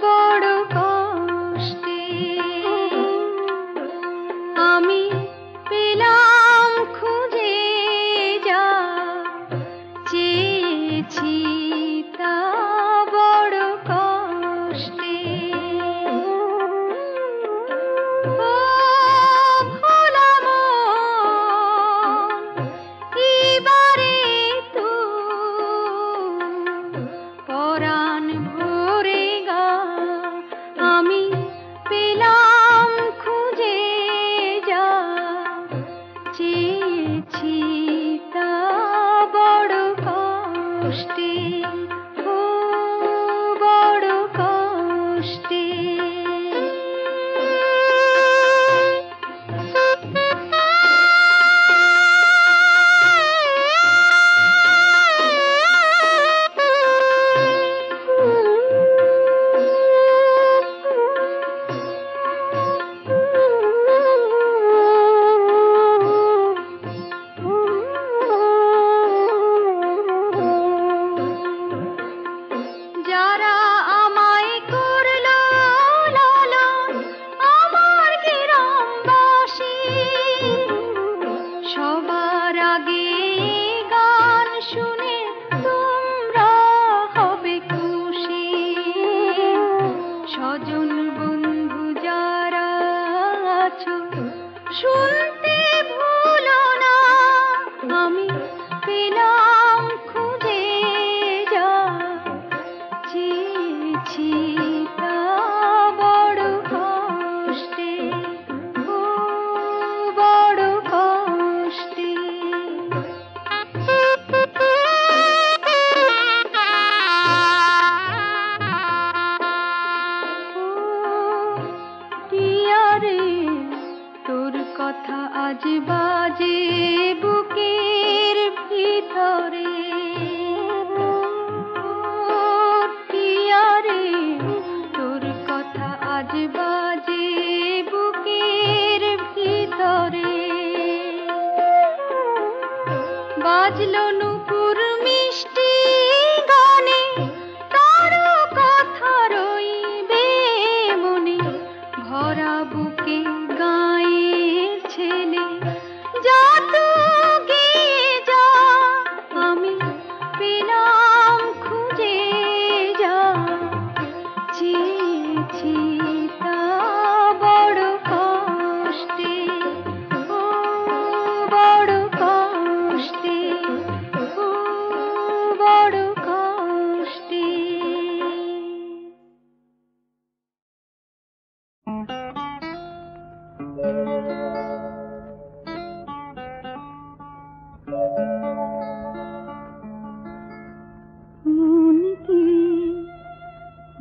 বড় কষ্টে আমি পেলাম খুঁজে যা চেয়েছি তা বড় কষ্টে ও ভোলা মন, এবারে তো পরাণ ভরে গা আমি পেলাম খুঁজে যা চেয়েছি তা বড় কষ্টে ও বড় কষ্টে যারা আমায় করলো লালন আমার গ্রামবাসী সবার আগে গান শুনে তোমরা হবে খুশি স্বজন বন্ধু যারা আছো শুনতে ভুলো না আমি পেলাম খুঁজে যা চেয়েছি তা বড় কষ্টে ও বড় কষ্টে টিয়ারে তোর কথা আজ বাজে বুকের ভিতরে টিয়ারে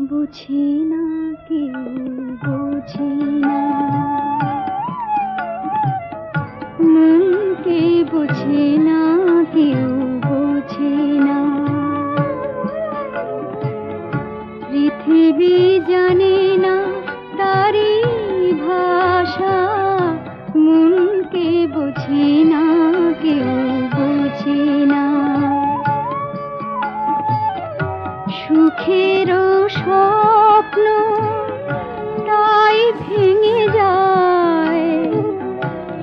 বুঝি না কেউ বুঝি না, মনকে বুঝি না কেউ বুঝি না, পৃথিবী জানে না তারি ভাষা, মনকে বুঝি না কেউ বুঝি না। সুখের স্বপ্ন তাই ভেঙে যায়,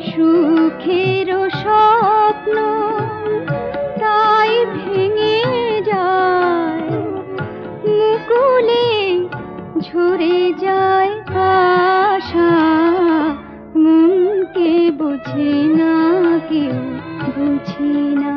সুখের স্বপ্ন তাই ভেঙে যায়, মুকুলে ঝরে যায় আশা, মনকে বুঝি না কেউ বুঝি না।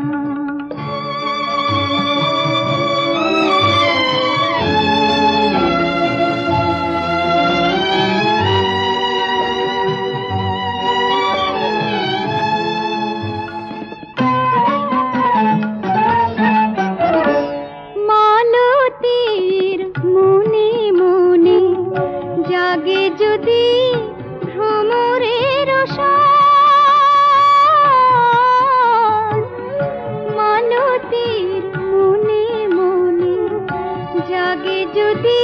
মালতীর মনে মনে জাগে যদি ভ্রমরের সাজ, মালতীর মনে মনে জাগে যদি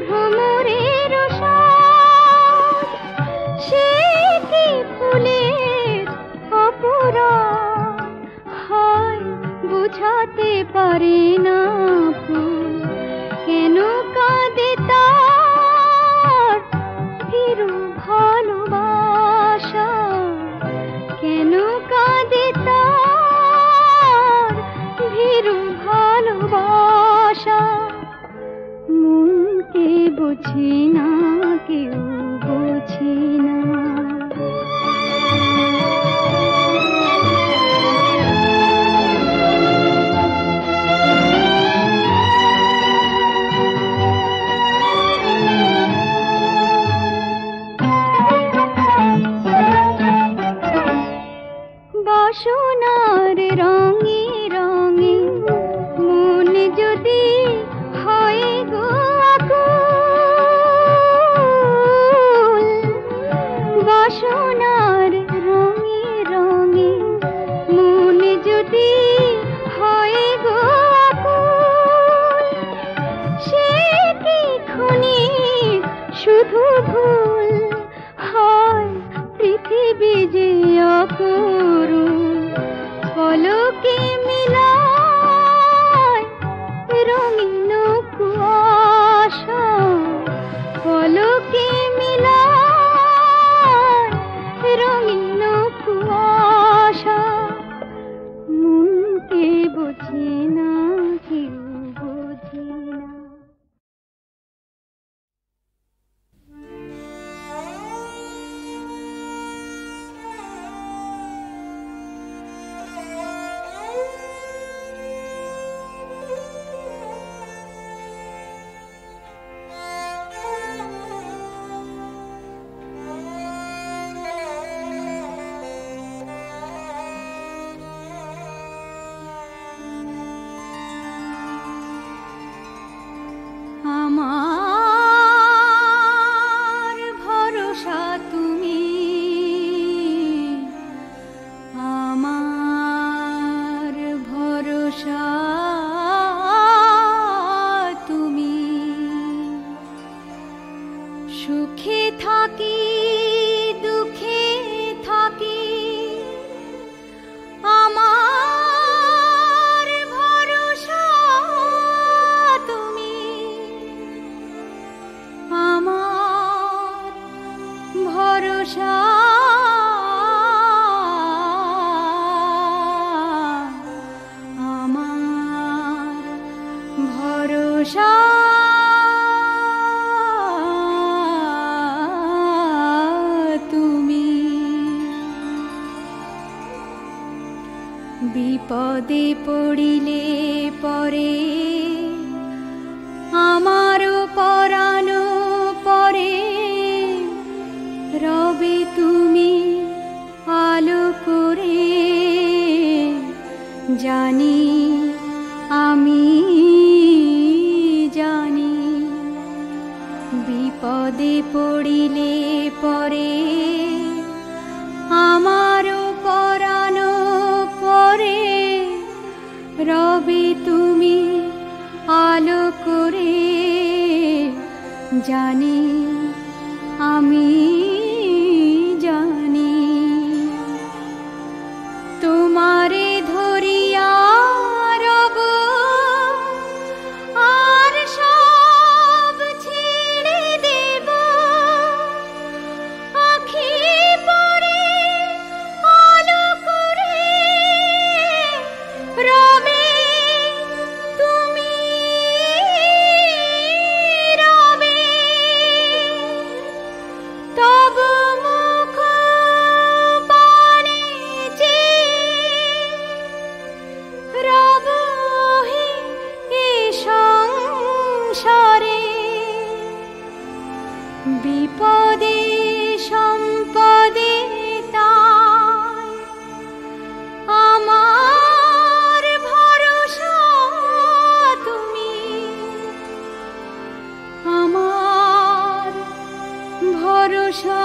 ভ্রমরের সাজ, সে কি ফুলের অপরাধ হয় বুঝাতে পারে না ফুল, কেন কাঁদে তার ভীরু ভালোবাসা, কেন কাঁদে তার ভীরু ভালোবাসা, মনকে বুঝি না কেউ বুঝি না। বাসনার রঙে রঙে মন যদি হয় গো আকুল, বাসনার রঙে রঙে মন যদি হয় গো আকুল, সে কি ক্ষণিক শুধু ভুল হয় পৃথিবী যে অকরুণ, পলকে মিলায় রঙিন কুয়াশা, পলকে মিলায় রঙিন কুয়াশা, মনকে বুঝি না কেউ বুঝি না। আমার ভরসা তুমি, আমার ভরসা তুমি, সুখে থাকি দুঃখে থাকি, আমার ভরসা তুমি, আমার ভরসা আমার ভরসা তুমি। বিপদে পড়িলে পরে আমারও পরানো পরে, রবে তুমি আলো করে, জানি আমি জানি জানি, আমি জানি তোমারে ধরিয়া রব, আর সব ছেড়ে দেব। আখি পরে আলো করে রবে তুমি, রবে তব মুখ পানে চেয়ে রব হে এ সংসারে। বিপদে সম্পদে তাই আমার ভরসা তুমি, আমার ভরসা